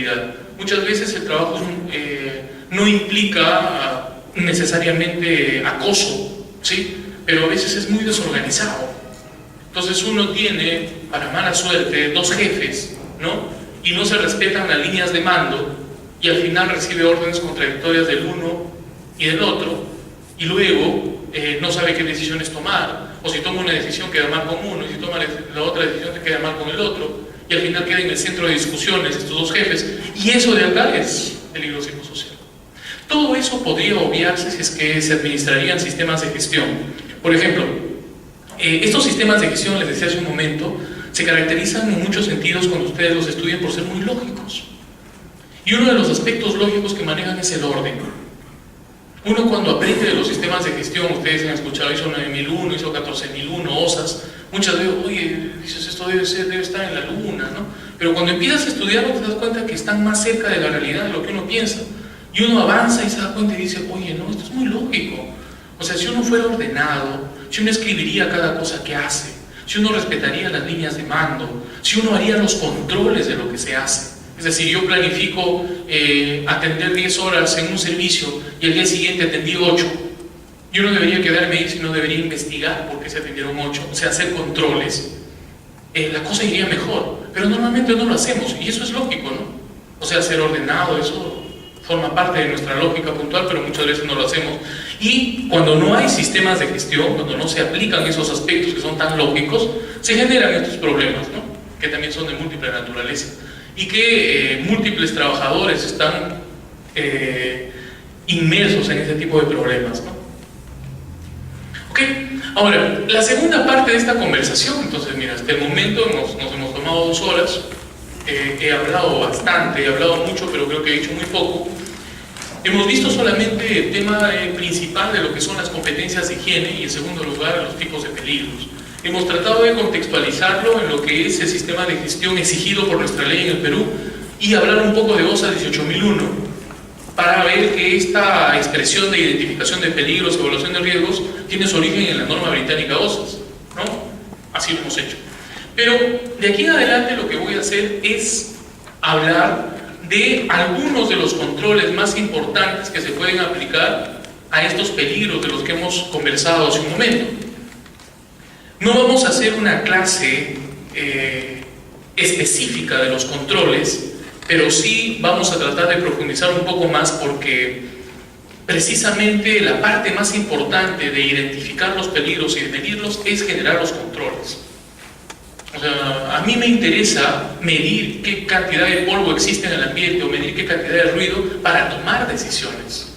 productividad. Muchas veces el trabajo no implica necesariamente acoso, ¿sí? Pero a veces es muy desorganizado. Entonces uno tiene, para mala suerte, dos jefes, ¿no? Y no se respetan las líneas de mando, y al final recibe órdenes contradictorias del uno y del otro, y luego no sabe qué decisiones tomar, o si toma una decisión queda mal con uno, y si toma la otra decisión queda mal con el otro, y al final queda en el centro de discusiones estos dos jefes, y eso de acá es peligro psicosocial. Todo eso podría obviarse si es que se administrarían sistemas de gestión. Por ejemplo, estos sistemas de gestión, les decía hace un momento, se caracterizan en muchos sentidos cuando ustedes los estudian por ser muy lógicos. Y uno de los aspectos lógicos que manejan es el orden. Uno cuando aprende de los sistemas de gestión, ustedes han escuchado ISO 9001, ISO 14001, OSAS, muchas veces, oye, dices, esto debe estar en la luna, ¿no? Pero cuando empiezas a estudiarlo te das cuenta que están más cerca de la realidad de lo que uno piensa. Y uno avanza y se da cuenta y dice, oye, no, esto es muy lógico. O sea, si uno fuera ordenado, si uno escribiría cada cosa que hace, si uno respetaría las líneas de mando, si uno haría los controles de lo que se hace. Es decir, yo planifico atender 10 horas en un servicio y el día siguiente atendí 8. Yo no debería quedarme ahí, sino debería investigar por qué se atendieron 8, o sea, hacer controles. La cosa iría mejor, pero normalmente no lo hacemos y eso es lógico, ¿no? O sea, ser ordenado, eso forma parte de nuestra lógica puntual, pero muchas veces no lo hacemos. Y cuando no hay sistemas de gestión, cuando no se aplican esos aspectos que son tan lógicos, se generan estos problemas, ¿no? Que también son de múltiple naturaleza y que múltiples trabajadores están inmersos en ese tipo de problemas, ¿no? Ok, ahora, la segunda parte de esta conversación, entonces mira, hasta el momento nos hemos tomado 2 horas, he hablado bastante, he hablado mucho, pero creo que he dicho muy poco. Hemos visto solamente el tema principal de lo que son las competencias de higiene y en segundo lugar los tipos de peligros. Hemos tratado de contextualizarlo en lo que es el sistema de gestión exigido por nuestra ley en el Perú y hablar un poco de OSA 18001 para ver que esta expresión de identificación de peligros, evaluación de riesgos, tiene su origen en la norma británica OSAS, ¿no? Así lo hemos hecho. Pero de aquí en adelante lo que voy a hacer es hablar de algunos de los controles más importantes que se pueden aplicar a estos peligros de los que hemos conversado hace un momento. No vamos a hacer una clase específica de los controles, pero sí vamos a tratar de profundizar un poco más porque precisamente la parte más importante de identificar los peligros y de medirlos es generar los controles. O sea, a mí me interesa medir qué cantidad de polvo existe en el ambiente o medir qué cantidad de ruido para tomar decisiones.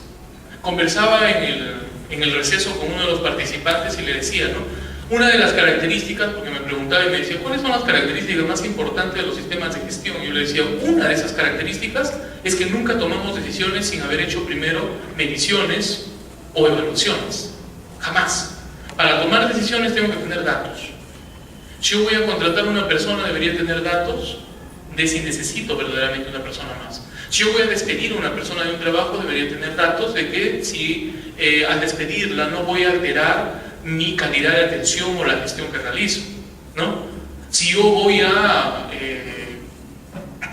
Conversaba en el receso con uno de los participantes y le decía, ¿no? Una de las características, porque me preguntaba y me decía, ¿cuáles son las características más importantes de los sistemas de gestión? Y yo le decía, una de esas características es que nunca tomamos decisiones sin haber hecho primero mediciones o evaluaciones. Jamás. Para tomar decisiones tengo que tener datos. Si yo voy a contratar a una persona, debería tener datos de si necesito verdaderamente una persona más. Si yo voy a despedir a una persona de un trabajo, debería tener datos de que si al despedirla no voy a alterar mi calidad de atención o la gestión que realizo, ¿no? Si yo voy a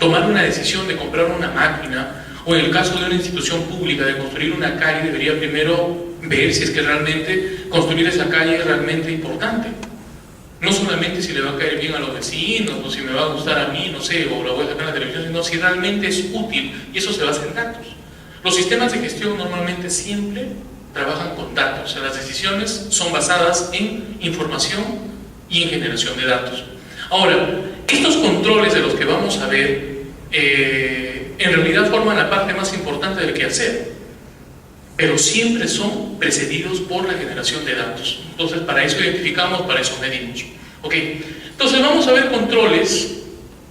tomar una decisión de comprar una máquina, o en el caso de una institución pública de construir una calle, debería primero ver si es que realmente construir esa calle es realmente importante. No solamente si le va a caer bien a los vecinos, o si me va a gustar a mí, no sé, o la voy a sacar en la televisión, sino si realmente es útil, y eso se basa en datos. Los sistemas de gestión normalmente siempre trabajan con datos, o sea, las decisiones son basadas en información y en generación de datos. Ahora, estos controles de los que vamos a ver, en realidad forman la parte más importante del quehacer, pero siempre son precedidos por la generación de datos. Entonces, para eso identificamos, para eso medimos. ¿Ok? Entonces, vamos a ver controles,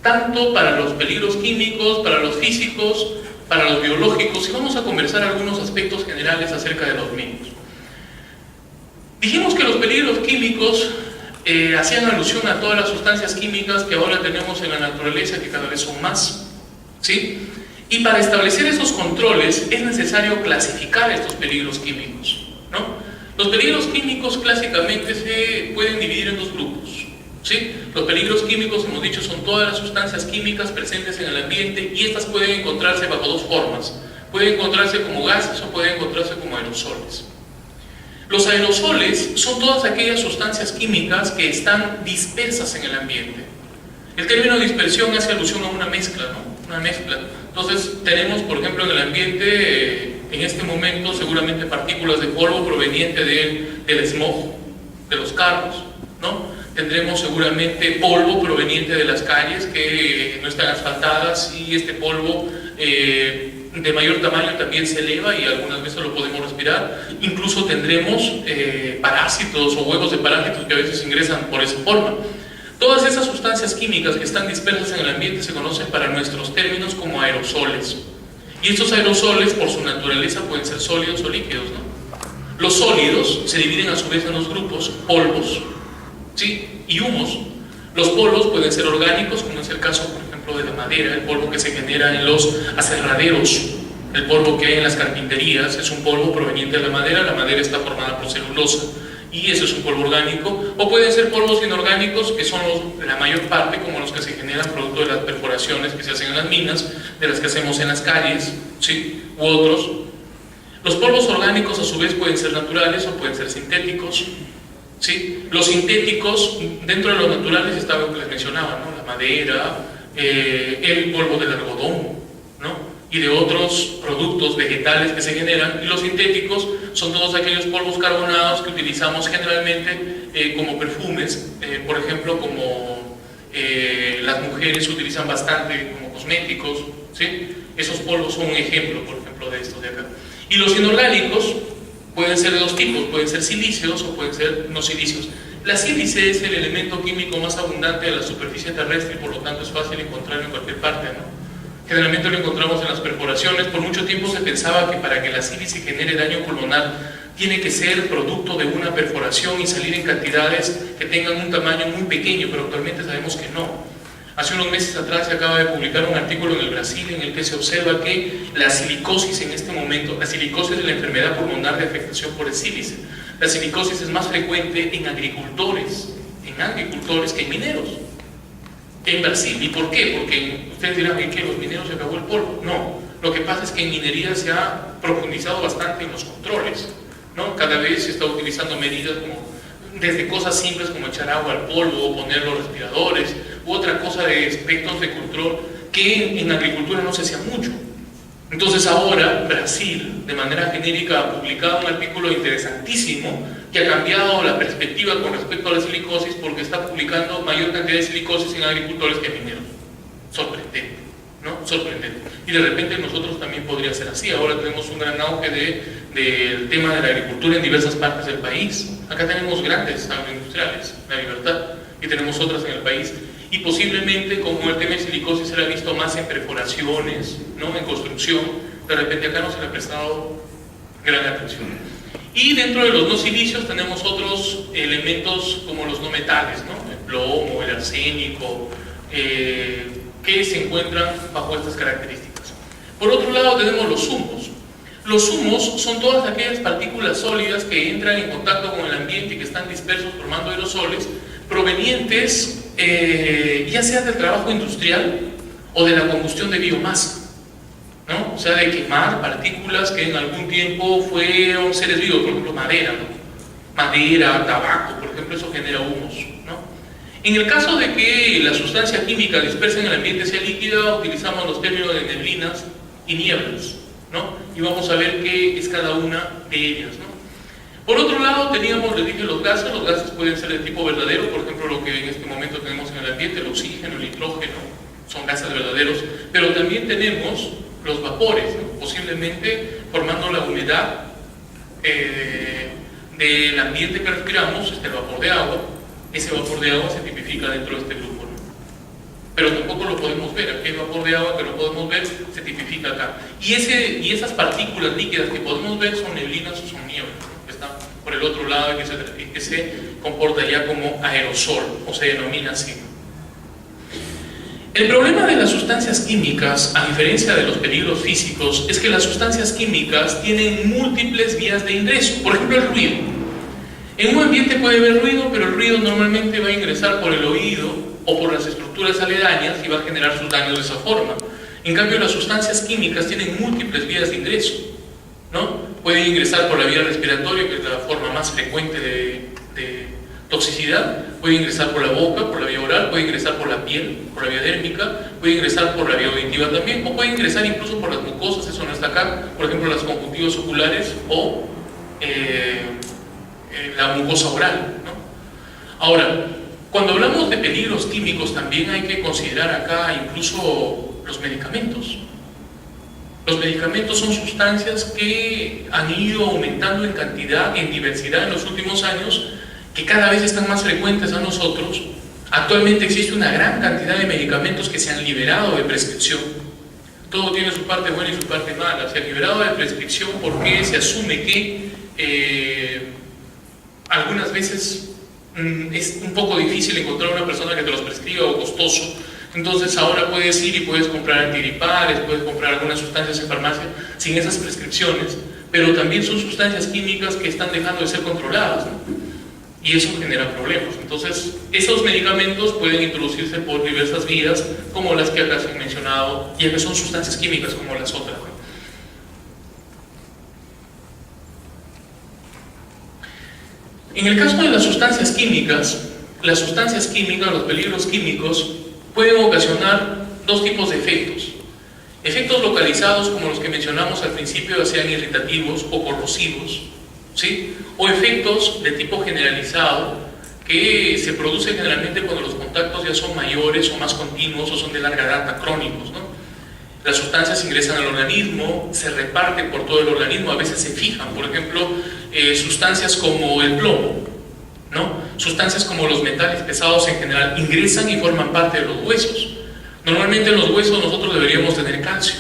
tanto para los peligros químicos, para los físicos, para los biológicos, y vamos a conversar algunos aspectos generales acerca de los mismos. Dijimos que los peligros químicos hacían alusión a todas las sustancias químicas que ahora tenemos en la naturaleza, que cada vez son más, ¿sí? Y para establecer esos controles es necesario clasificar estos peligros químicos, ¿no? Los peligros químicos clásicamente se pueden dividir en 2 grupos. ¿Sí? Los peligros químicos, hemos dicho, son todas las sustancias químicas presentes en el ambiente y estas pueden encontrarse bajo dos formas. Pueden encontrarse como gases o pueden encontrarse como aerosoles. Los aerosoles son todas aquellas sustancias químicas que están dispersas en el ambiente. El término dispersión hace alusión a una mezcla, ¿no? Una mezcla. Entonces tenemos, por ejemplo, en el ambiente, en este momento, seguramente partículas de polvo proveniente del smog, de los carros, ¿no? Tendremos seguramente polvo proveniente de las calles que no están asfaltadas y este polvo de mayor tamaño también se eleva y algunas veces lo podemos respirar. Incluso tendremos parásitos o huevos de parásitos que a veces ingresan por esa forma. Todas esas sustancias químicas que están dispersas en el ambiente se conocen para nuestros términos como aerosoles. Y estos aerosoles, por su naturaleza, pueden ser sólidos o líquidos, ¿no? Los sólidos se dividen a su vez en dos grupos: polvos, ¿sí?, y humos. Los polvos pueden ser orgánicos, como es el caso, por ejemplo, de la madera, el polvo que se genera en los aserraderos, el polvo que hay en las carpinterías, es un polvo proveniente de la madera está formada por celulosa, y ese es un polvo orgánico. O pueden ser polvos inorgánicos, que son la mayor parte, como los que se generan producto de las perforaciones que se hacen en las minas, de las que hacemos en las calles, ¿sí?, u otros. Los polvos orgánicos, a su vez, pueden ser naturales o pueden ser sintéticos, ¿sí? Los sintéticos, dentro de los naturales está lo que les mencionaba, ¿no? La madera, el polvo del algodón, ¿no?, y de otros productos vegetales que se generan. Y los sintéticos son todos aquellos polvos carbonados que utilizamos generalmente como perfumes, por ejemplo, como las mujeres utilizan bastante como cosméticos, ¿sí? Esos polvos son un ejemplo, por ejemplo, de estos de acá. Y los inorgánicos pueden ser de dos tipos, pueden ser silíceos o pueden ser no silíceos. La sílice es el elemento químico más abundante de la superficie terrestre y por lo tanto es fácil encontrarlo en cualquier parte, ¿no? Generalmente lo encontramos en las perforaciones. Por mucho tiempo se pensaba que para que la sílice genere daño pulmonar tiene que ser producto de una perforación y salir en cantidades que tengan un tamaño muy pequeño, pero actualmente sabemos que no. Hace unos meses atrás se acaba de publicar un artículo en el Brasil en el que se observa que la silicosis en este momento, la silicosis es la enfermedad pulmonar de afectación por el sílice. La silicosis es más frecuente en agricultores que en mineros. En Brasil. ¿Y por qué? Porque ustedes dirán que los mineros se acabó el polvo. No, lo que pasa es que en minería se ha profundizado bastante en los controles, ¿no? Cada vez se está utilizando medidas como desde cosas simples como echar agua al polvo o poner los respiradores u otra cosa de aspectos de control que en agricultura no se hacía mucho. Entonces ahora Brasil, de manera genérica, ha publicado un artículo interesantísimo que ha cambiado la perspectiva con respecto a la silicosis, porque está publicando mayor cantidad de silicosis en agricultores que en mineros. Sorprendente, ¿no? Sorprendente. Y de repente nosotros también podría ser así. Ahora tenemos un gran auge del tema de la agricultura en diversas partes del país. Acá tenemos grandes agroindustriales, La Libertad, y tenemos otras en el país. Y posiblemente, como el tema de silicosis se le ha visto más en perforaciones, ¿no?, en construcción, de repente acá no se le ha prestado gran atención. Y dentro de los no silicios tenemos otros elementos como los no metales, ¿no?, el plomo, el arsénico, que se encuentran bajo estas características. Por otro lado tenemos los humos. Los humos son todas aquellas partículas sólidas que entran en contacto con el ambiente y que están dispersos formando aerosoles provenientes ya sea del trabajo industrial o de la combustión de biomasa, ¿no? O sea, de quemar partículas que en algún tiempo fueron seres vivos, por ejemplo madera, ¿no? Madera, tabaco, por ejemplo, eso genera humos, ¿no? En el caso de que la sustancia química dispersa en el ambiente sea líquida, utilizamos los términos de neblinas y nieblas, ¿no? Y vamos a ver qué es cada una de ellas, ¿no? Por otro lado, teníamos, les dije, los gases pueden ser de tipo verdadero, por ejemplo, lo que en este momento tenemos en el ambiente, el oxígeno, el nitrógeno, son gases verdaderos, pero también tenemos los vapores, ¿no?, posiblemente formando la humedad del ambiente que respiramos, el vapor de agua. Ese vapor de agua se tipifica dentro de este grupo, ¿no? Pero tampoco lo podemos ver. Aquí hay vapor de agua que no podemos ver, se tipifica acá. Y esas partículas líquidas que podemos ver son neblinas o son nieblas, ¿no?, que están por el otro lado y que se comporta ya como aerosol, o se denomina así. El problema de las sustancias químicas, a diferencia de los peligros físicos, es que las sustancias químicas tienen múltiples vías de ingreso. Por ejemplo, el ruido. En un ambiente puede haber ruido, pero el ruido normalmente va a ingresar por el oído o por las estructuras aledañas y va a generar sus daños de esa forma. En cambio, las sustancias químicas tienen múltiples vías de ingreso, ¿no? Pueden ingresar por la vía respiratoria, que es la forma más frecuente de toxicidad, puede ingresar por la boca, por la vía oral, puede ingresar por la piel, por la vía dérmica, puede ingresar por la vía auditiva también, o puede ingresar incluso por las mucosas, eso no está acá, por ejemplo las conjuntivas oculares o la mucosa oral, ¿no? Ahora, cuando hablamos de peligros químicos también hay que considerar acá incluso los medicamentos. Los medicamentos son sustancias que han ido aumentando en cantidad, en diversidad en los últimos años, que cada vez están más frecuentes a nosotros. Actualmente existe una gran cantidad de medicamentos que se han liberado de prescripción. Todo tiene su parte buena y su parte mala. Se ha liberado de prescripción porque se asume que algunas veces es un poco difícil encontrar una persona que te los prescriba o costoso. Entonces ahora puedes ir y puedes comprar antigripales, puedes comprar algunas sustancias en farmacia sin esas prescripciones, pero también son sustancias químicas que están dejando de ser controladas, ¿no? Y eso genera problemas. Entonces, esos medicamentos pueden introducirse por diversas vías, como las que acá se han mencionado, ya que son sustancias químicas como las otras, ¿no? En el caso de las sustancias químicas, los peligros químicos, pueden ocasionar dos tipos de efectos. Efectos localizados, como los que mencionamos al principio, ya sean irritativos o corrosivos, ¿sí? O efectos de tipo generalizado que se producen generalmente cuando los contactos ya son mayores o más continuos o son de larga data, crónicos, ¿no? Las sustancias ingresan al organismo, se reparten por todo el organismo, a veces se fijan, por ejemplo, sustancias como el plomo, ¿no? Sustancias como los metales pesados en general ingresan y forman parte de los huesos. Normalmente en los huesos nosotros deberíamos tener calcio,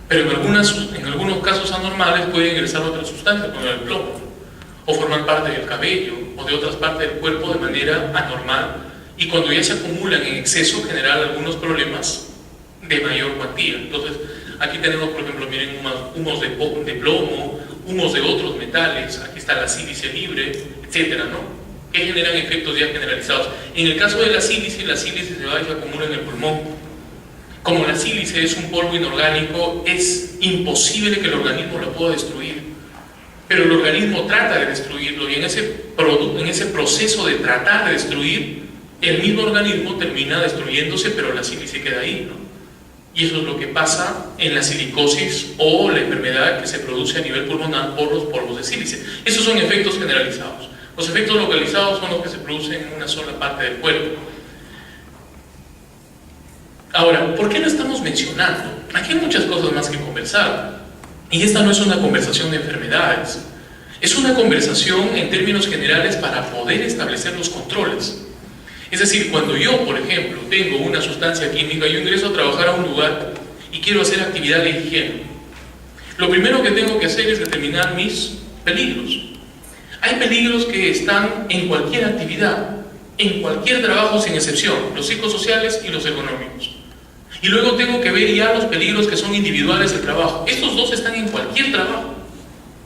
pero en algunos casos anormales puede ingresar otras sustancias como el plomo, o formar parte del cabello o de otras partes del cuerpo de manera anormal, y cuando ya se acumulan en exceso generan algunos problemas de mayor cuantía. Entonces aquí tenemos, por ejemplo, miren, humos de plomo, humos de otros metales, aquí está la sílice libre, etcétera, ¿no? Que generan efectos ya generalizados. En el caso de la sílice se va y se acumula en el pulmón. Como la sílice es un polvo inorgánico, es imposible que el organismo lo pueda destruir, pero el organismo trata de destruirlo, y en ese proceso de tratar de destruir, el mismo organismo termina destruyéndose, pero la sílice queda ahí, ¿no? Y eso es lo que pasa en la silicosis o la enfermedad que se produce a nivel pulmonar por los polvos de sílice. Esos son efectos generalizados. Los efectos localizados son los que se producen en una sola parte del cuerpo. Ahora, ¿por qué lo estamos mencionando? Aquí hay muchas cosas más que conversar. Y esta no es una conversación de enfermedades. Es una conversación en términos generales para poder establecer los controles. Es decir, cuando yo, por ejemplo, tengo una sustancia química, yo ingreso a trabajar a un lugar y quiero hacer actividad de higiene. Lo primero que tengo que hacer es determinar mis peligros. Hay peligros que están en cualquier actividad, en cualquier trabajo sin excepción, los psicosociales y los económicos. Y luego tengo que ver ya los peligros que son individuales del trabajo. Estos dos están en cualquier trabajo.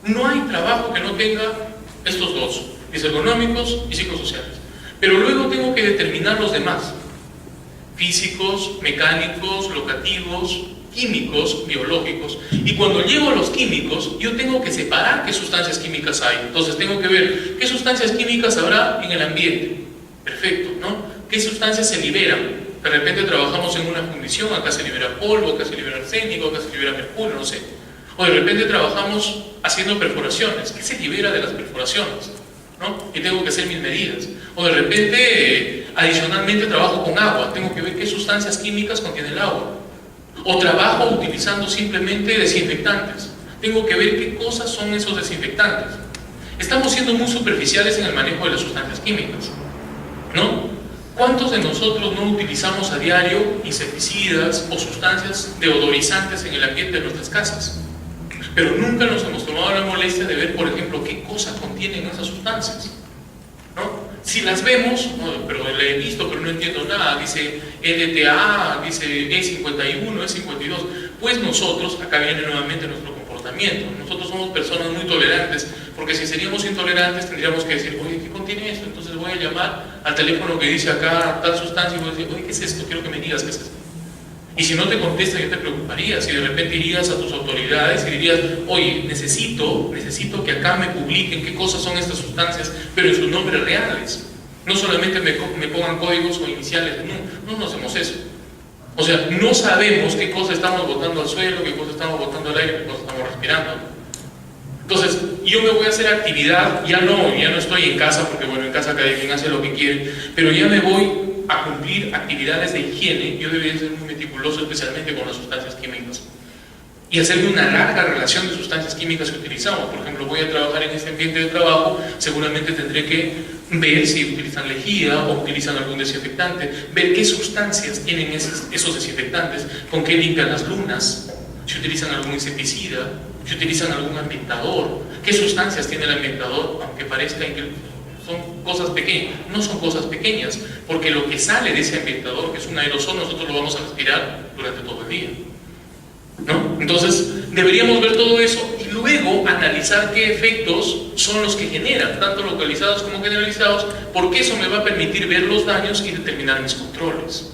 No hay trabajo que no tenga estos dos, los económicos y psicosociales. Pero luego tengo que determinar los demás: físicos, mecánicos, locativos, químicos, biológicos. Y cuando llego a los químicos, yo tengo que separar qué sustancias químicas hay. Entonces tengo que ver qué sustancias químicas habrá en el ambiente. Perfecto, ¿no? ¿Qué sustancias se liberan? De repente trabajamos en una fundición, acá se libera polvo, acá se libera arsénico, acá se libera mercurio, no sé. O de repente trabajamos haciendo perforaciones. ¿Qué se libera de las perforaciones? ¿No? Y tengo que hacer mis medidas. O de repente, adicionalmente trabajo con agua, tengo que ver qué sustancias químicas contiene el agua. O trabajo utilizando simplemente desinfectantes, tengo que ver qué cosas son esos desinfectantes. Estamos siendo muy superficiales en el manejo de las sustancias químicas, ¿no? ¿Cuántos de nosotros no utilizamos a diario insecticidas o sustancias deodorizantes en el ambiente de nuestras casas? Pero nunca nos hemos tomado la molestia de ver, por ejemplo, qué cosas contienen esas sustancias, ¿no? Si las vemos, no, pero la he visto, pero no entiendo nada, dice LTA, dice E51, E52, pues nosotros, acá viene nuevamente nuestro comportamiento, nosotros somos personas muy tolerantes, porque si seríamos intolerantes tendríamos que decir, oye, ¿qué contiene esto? Entonces voy a llamar al teléfono que dice acá tal sustancia y voy a decir, oye, ¿qué es esto? Quiero que me digas qué es esto. Y si no te contesta, yo te preocuparía. Si de repente irías a tus autoridades y dirías, oye, necesito que acá me publiquen qué cosas son estas sustancias, pero en sus nombres reales. No solamente me pongan códigos o iniciales. No hacemos eso. O sea, no sabemos qué cosa estamos botando al suelo, qué cosa estamos botando al aire, qué cosa estamos respirando. Entonces, yo me voy a hacer actividad, ya no estoy en casa, porque bueno, en casa cada quien hace lo que quiere, pero ya me voy a cumplir actividades de higiene. Yo debería ser muy meticuloso, especialmente con las sustancias químicas, y hacerme una larga relación de sustancias químicas que utilizamos. Por ejemplo, voy a trabajar en este ambiente de trabajo, seguramente tendré que ver si utilizan lejía o utilizan algún desinfectante, ver qué sustancias tienen esos desinfectantes, con qué limpian las lunas, si utilizan algún insecticida, si utilizan algún ambientador, qué sustancias tiene el ambientador, aunque parezca que son cosas pequeñas. No son cosas pequeñas, porque lo que sale de ese ambientador, que es un aerosol, nosotros lo vamos a respirar durante todo el día, ¿no? Entonces, deberíamos ver todo eso y luego analizar qué efectos son los que generan, tanto localizados como generalizados, porque eso me va a permitir ver los daños y determinar mis controles.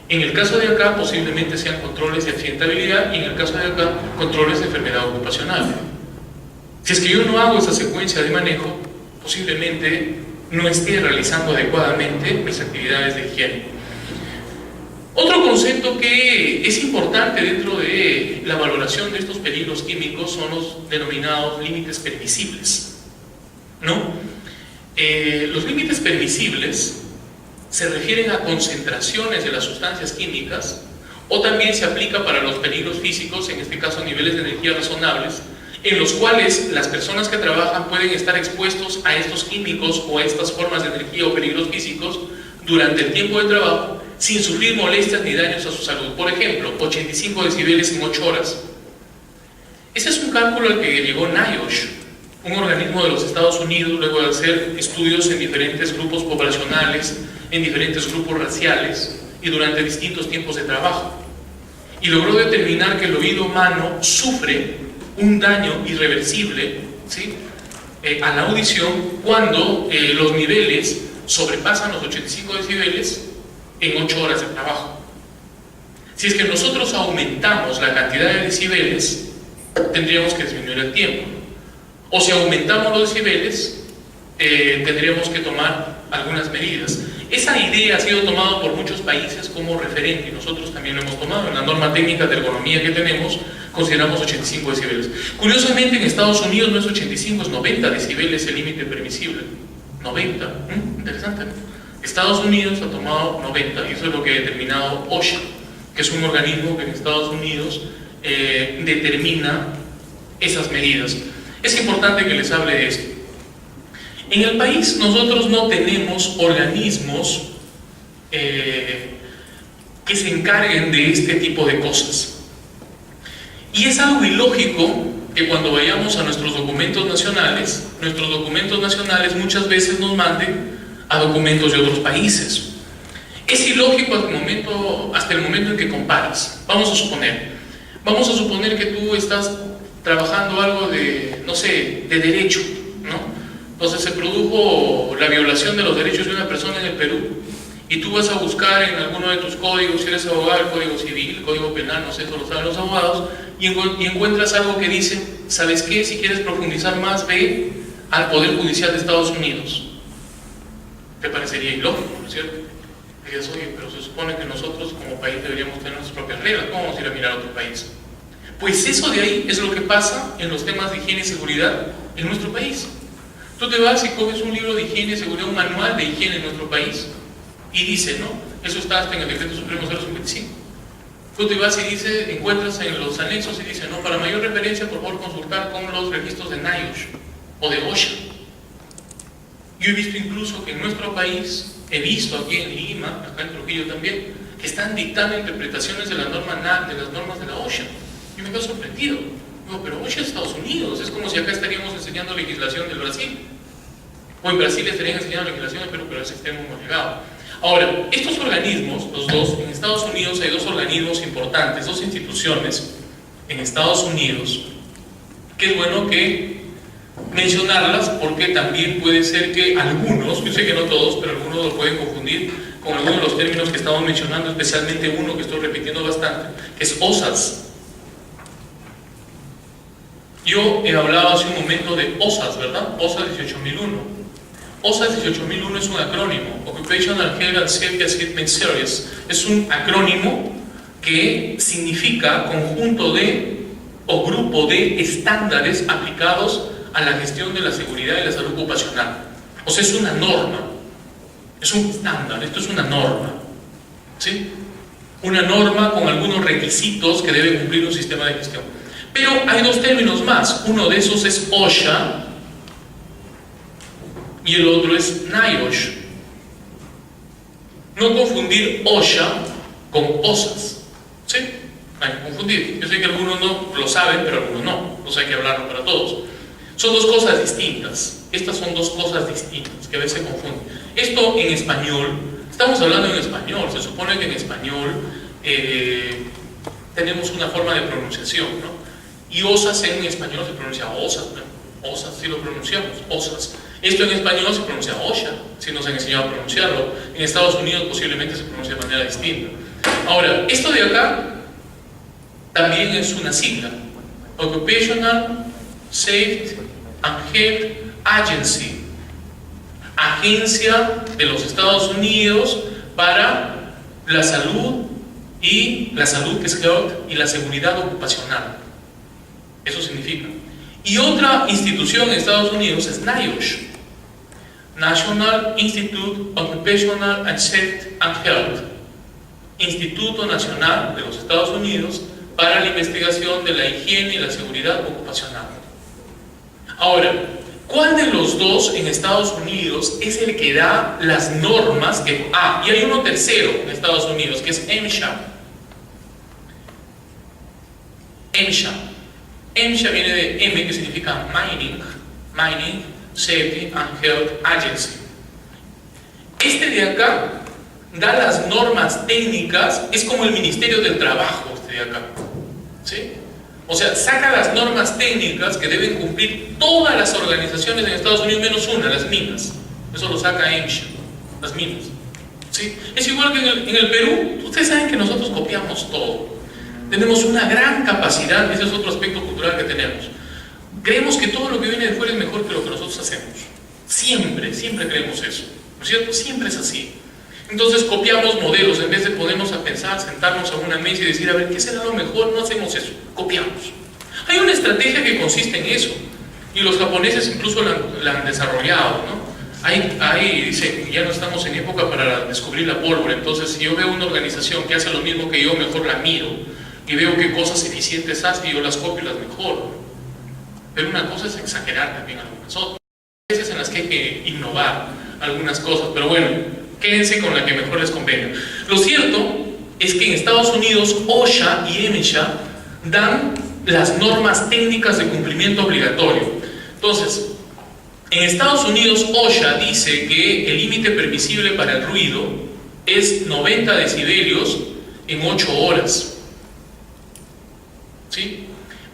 En el caso de acá, posiblemente sean controles de accidentabilidad, y en el caso de acá, controles de enfermedad ocupacional. Si es que yo no hago esa secuencia de manejo, posiblemente no esté realizando adecuadamente mis actividades de higiene. Otro concepto que es importante dentro de la valoración de estos peligros químicos son los denominados límites permisibles, ¿no? Los límites permisibles se refieren a concentraciones de las sustancias químicas, o también se aplica para los peligros físicos, en este caso a niveles de energía razonables, en los cuales las personas que trabajan pueden estar expuestos a estos químicos o a estas formas de energía o peligros físicos durante el tiempo de trabajo, sin sufrir molestias ni daños a su salud. Por ejemplo, 85 decibeles en 8 horas. Ese es un cálculo al que llegó NIOSH, un organismo de los Estados Unidos, luego de hacer estudios en diferentes grupos poblacionales, en diferentes grupos raciales y durante distintos tiempos de trabajo, y logró determinar que el oído humano sufre un daño irreversible, ¿sí?, a la audición cuando los niveles sobrepasan los 85 decibeles en 8 horas de trabajo. Si es que nosotros aumentamos la cantidad de decibeles, tendríamos que disminuir el tiempo, o si aumentamos los decibeles, tendríamos que tomar algunas medidas. Esa idea ha sido tomada por muchos países como referente, y nosotros también lo hemos tomado. En la norma técnica de ergonomía que tenemos, consideramos 85 decibeles. Curiosamente, en Estados Unidos no es 85, es 90 decibeles el límite permisible. 90, interesante. Estados Unidos ha tomado 90, y eso es lo que ha determinado OSHA, que es un organismo que en Estados Unidos determina esas medidas. Es importante que les hable de esto. En el país nosotros no tenemos organismos que se encarguen de este tipo de cosas. Y es algo ilógico que cuando vayamos a nuestros documentos nacionales muchas veces nos manden a documentos de otros países. Es ilógico hasta el momento en que comparas. Vamos a suponer que tú estás trabajando algo de, no sé, de derecho, ¿no? Entonces se produjo la violación de los derechos de una persona en el Perú, y tú vas a buscar en alguno de tus códigos, si eres abogado, el código civil, el código penal, no sé, eso lo saben los abogados, y encuentras algo que dice, ¿sabes qué? Si quieres profundizar más, ve al Poder Judicial de Estados Unidos. Te parecería ilógico, ¿no es cierto? Dirías, oye, pero se supone que nosotros como país deberíamos tener nuestras propias reglas, ¿cómo vamos a ir a mirar a otro país? Pues eso de ahí es lo que pasa en los temas de higiene y seguridad en nuestro país. Tú te vas y coges un libro de higiene y seguridad, un manual de higiene en nuestro país, y dice, ¿no? Eso está hasta en el Decreto Supremo 055. Tú te vas y dice, encuentras en los anexos y dice, ¿no? Para mayor referencia, por favor, consultar con los registros de NIOSH o de OSHA. Yo he visto incluso que en nuestro país, he visto aquí en Lima, acá en Trujillo también, que están dictando interpretaciones de las normas de la OSHA. Yo me quedo sorprendido. Digo, pero OSHA es Estados Unidos, es como si acá estaríamos enseñando legislación del Brasil. O en Brasil estarían enseñando legislación del Perú, pero ese extremo hemos llegado. Ahora, estos organismos, los dos, en Estados Unidos hay dos organismos importantes, dos instituciones en Estados Unidos, que es bueno que mencionarlas porque también puede ser que algunos, yo sé que no todos, pero algunos lo pueden confundir con algunos de los términos que estamos mencionando, especialmente uno que estoy repitiendo bastante, que es OSAS. Yo he hablado hace un momento de OSAS, ¿verdad? OSAS 18001. OSAS 18001 es un acrónimo, Occupational Health and Safety Assessment Series. Es un acrónimo que significa conjunto de o grupo de estándares aplicados a la gestión de la seguridad y la salud ocupacional. O sea, es una norma, es un estándar, esto es una norma, ¿sí? Una norma con algunos requisitos que debe cumplir un sistema de gestión. Pero hay dos términos más, uno de esos es OSHA y el otro es NIOSH. No confundir OSHA con OSAS, ¿sí? No hay que confundir. Yo sé que algunos no lo saben, pero algunos no. Entonces hay que hablarlo para todos. Son dos cosas distintas. Estas son dos cosas distintas que a veces se confunden. Esto en español, estamos hablando en español. Se supone que en español tenemos una forma de pronunciación, ¿no? Y OSAS en español se pronuncia OSAS, ¿no? OSAS sí lo pronunciamos, OSAS. Esto en español se pronuncia OSHA, si nos han enseñado a pronunciarlo. En Estados Unidos posiblemente se pronuncia de manera distinta. Ahora, esto de acá también es una sigla, Occupational Safety and Health Agency, agencia de los Estados Unidos para la salud y la salud que es health y la seguridad ocupacional. Eso significa. Y otra institución en Estados Unidos es NIOSH, National Institute of Occupational and Safety and Health, Instituto Nacional de los Estados Unidos para la investigación de la higiene y la seguridad ocupacional. Ahora, ¿cuál de los dos en Estados Unidos es el que da las normas que... y hay uno tercero en Estados Unidos, que es MSHA. MSHA. MSHA viene de M, que significa Mining Safety and Health Agency. Este de acá da las normas técnicas, es como el Ministerio del Trabajo, este de acá, ¿sí? O sea, saca las normas técnicas que deben cumplir todas las organizaciones en Estados Unidos menos una, las minas. Eso lo saca MSHA, las minas, ¿sí? Es igual que en el Perú. Ustedes saben que nosotros copiamos todo. Tenemos una gran capacidad, ese es otro aspecto cultural que tenemos. Creemos que todo lo que viene de fuera es mejor que lo que nosotros hacemos. Siempre creemos eso, ¿no es cierto? Siempre es así. Entonces copiamos modelos, en vez de ponernos a pensar, sentarnos a una mesa y decir, a ver, ¿qué será lo mejor? No hacemos eso, copiamos. Hay una estrategia que consiste en eso, y los japoneses incluso la han desarrollado, ¿no? Dice, ya no estamos en época para descubrir la pólvora, entonces si yo veo una organización que hace lo mismo que yo, mejor la miro, y veo qué cosas eficientes hace y yo las copio y las mejoro. Pero una cosa es exagerar también algunas otras. Hay veces en las que hay que innovar algunas cosas, pero bueno, quédense con la que mejor les convenga. Lo cierto es que en Estados Unidos OSHA y MSHA dan las normas técnicas de cumplimiento obligatorio. Entonces, en Estados Unidos OSHA dice que el límite permisible para el ruido es 90 decibelios en 8 horas. ¿Sí?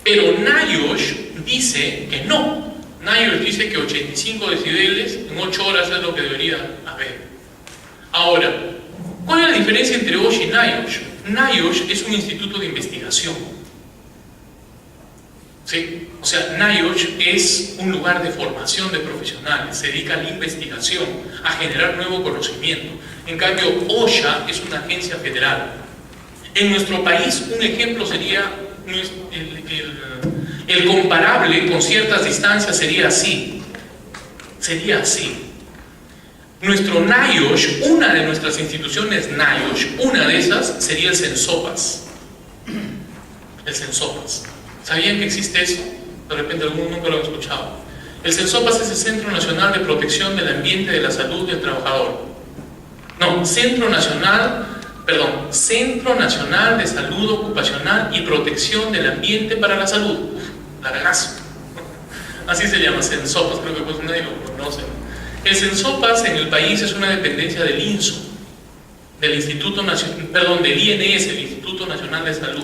Pero NIOSH dice que no. NIOSH dice que 85 decibeles en 8 horas es lo que debería haber. Ahora, ¿cuál es la diferencia entre OSHA y NIOSH? NIOSH es un instituto de investigación, ¿sí? O sea, NIOSH es un lugar de formación de profesionales, se dedica a la investigación, a generar nuevo conocimiento. En cambio, OSHA es una agencia federal. En nuestro país, un ejemplo sería el comparable con ciertas distancias sería así. Nuestro NIOSH, una de nuestras instituciones NIOSH, una de esas sería el CENSOPAS. El CENSOPAS. ¿Sabían que existe eso? De repente algunos nunca lo han escuchado. El CENSOPAS es el Centro Nacional de Protección del Ambiente y de la Salud del Trabajador. No, Centro Nacional de Salud Ocupacional y Protección del Ambiente para la Salud. Largazo. Así se llama, CENSOPAS, creo que pues nadie lo conoce. El CENSOPAS en el país es una dependencia del INSO, del INS, el Instituto Nacional de Salud.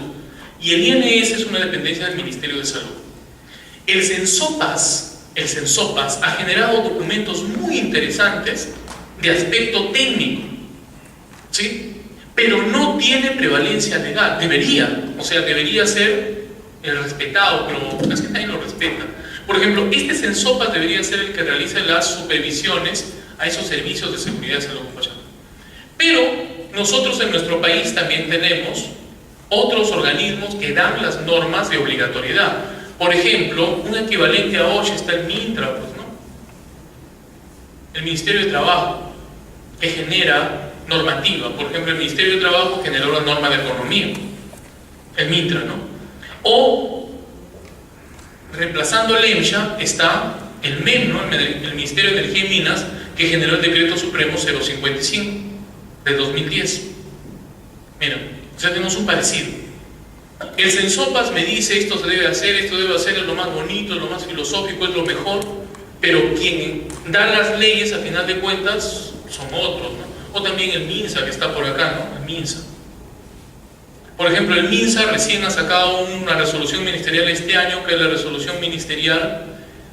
Y el INS es una dependencia del Ministerio de Salud. El CENSOPAS el Sensopas, ha generado documentos muy interesantes de aspecto técnico, ¿sí? Pero no tiene prevalencia legal. Debería, o sea, debería ser el respetado, pero es que nadie lo respeta. Por ejemplo, este Sensopas debería ser el que realice las supervisiones a esos servicios de seguridad y salud ocupacional. Pero nosotros en nuestro país también tenemos otros organismos que dan las normas de obligatoriedad. Por ejemplo, un equivalente a OSHA está el MINTRA, pues, ¿no? El Ministerio de Trabajo, que genera normativa. Por ejemplo, el Ministerio de Trabajo generó la norma de economía, el MINTRA, ¿no? O, reemplazando el EMSHA, está el MEM, ¿no? El Ministerio de Energía y Minas, que generó el Decreto Supremo 055 de 2010. Mira, o sea, tenemos un parecido. El Sensopas me dice esto se debe hacer, esto debe hacer, es lo más bonito, es lo más filosófico, es lo mejor, pero quien da las leyes a final de cuentas son otros, ¿no? O también el MINSA, que está por acá, ¿no? El MINSA. Por ejemplo, el MINSA recién ha sacado una resolución ministerial este año, que es la resolución ministerial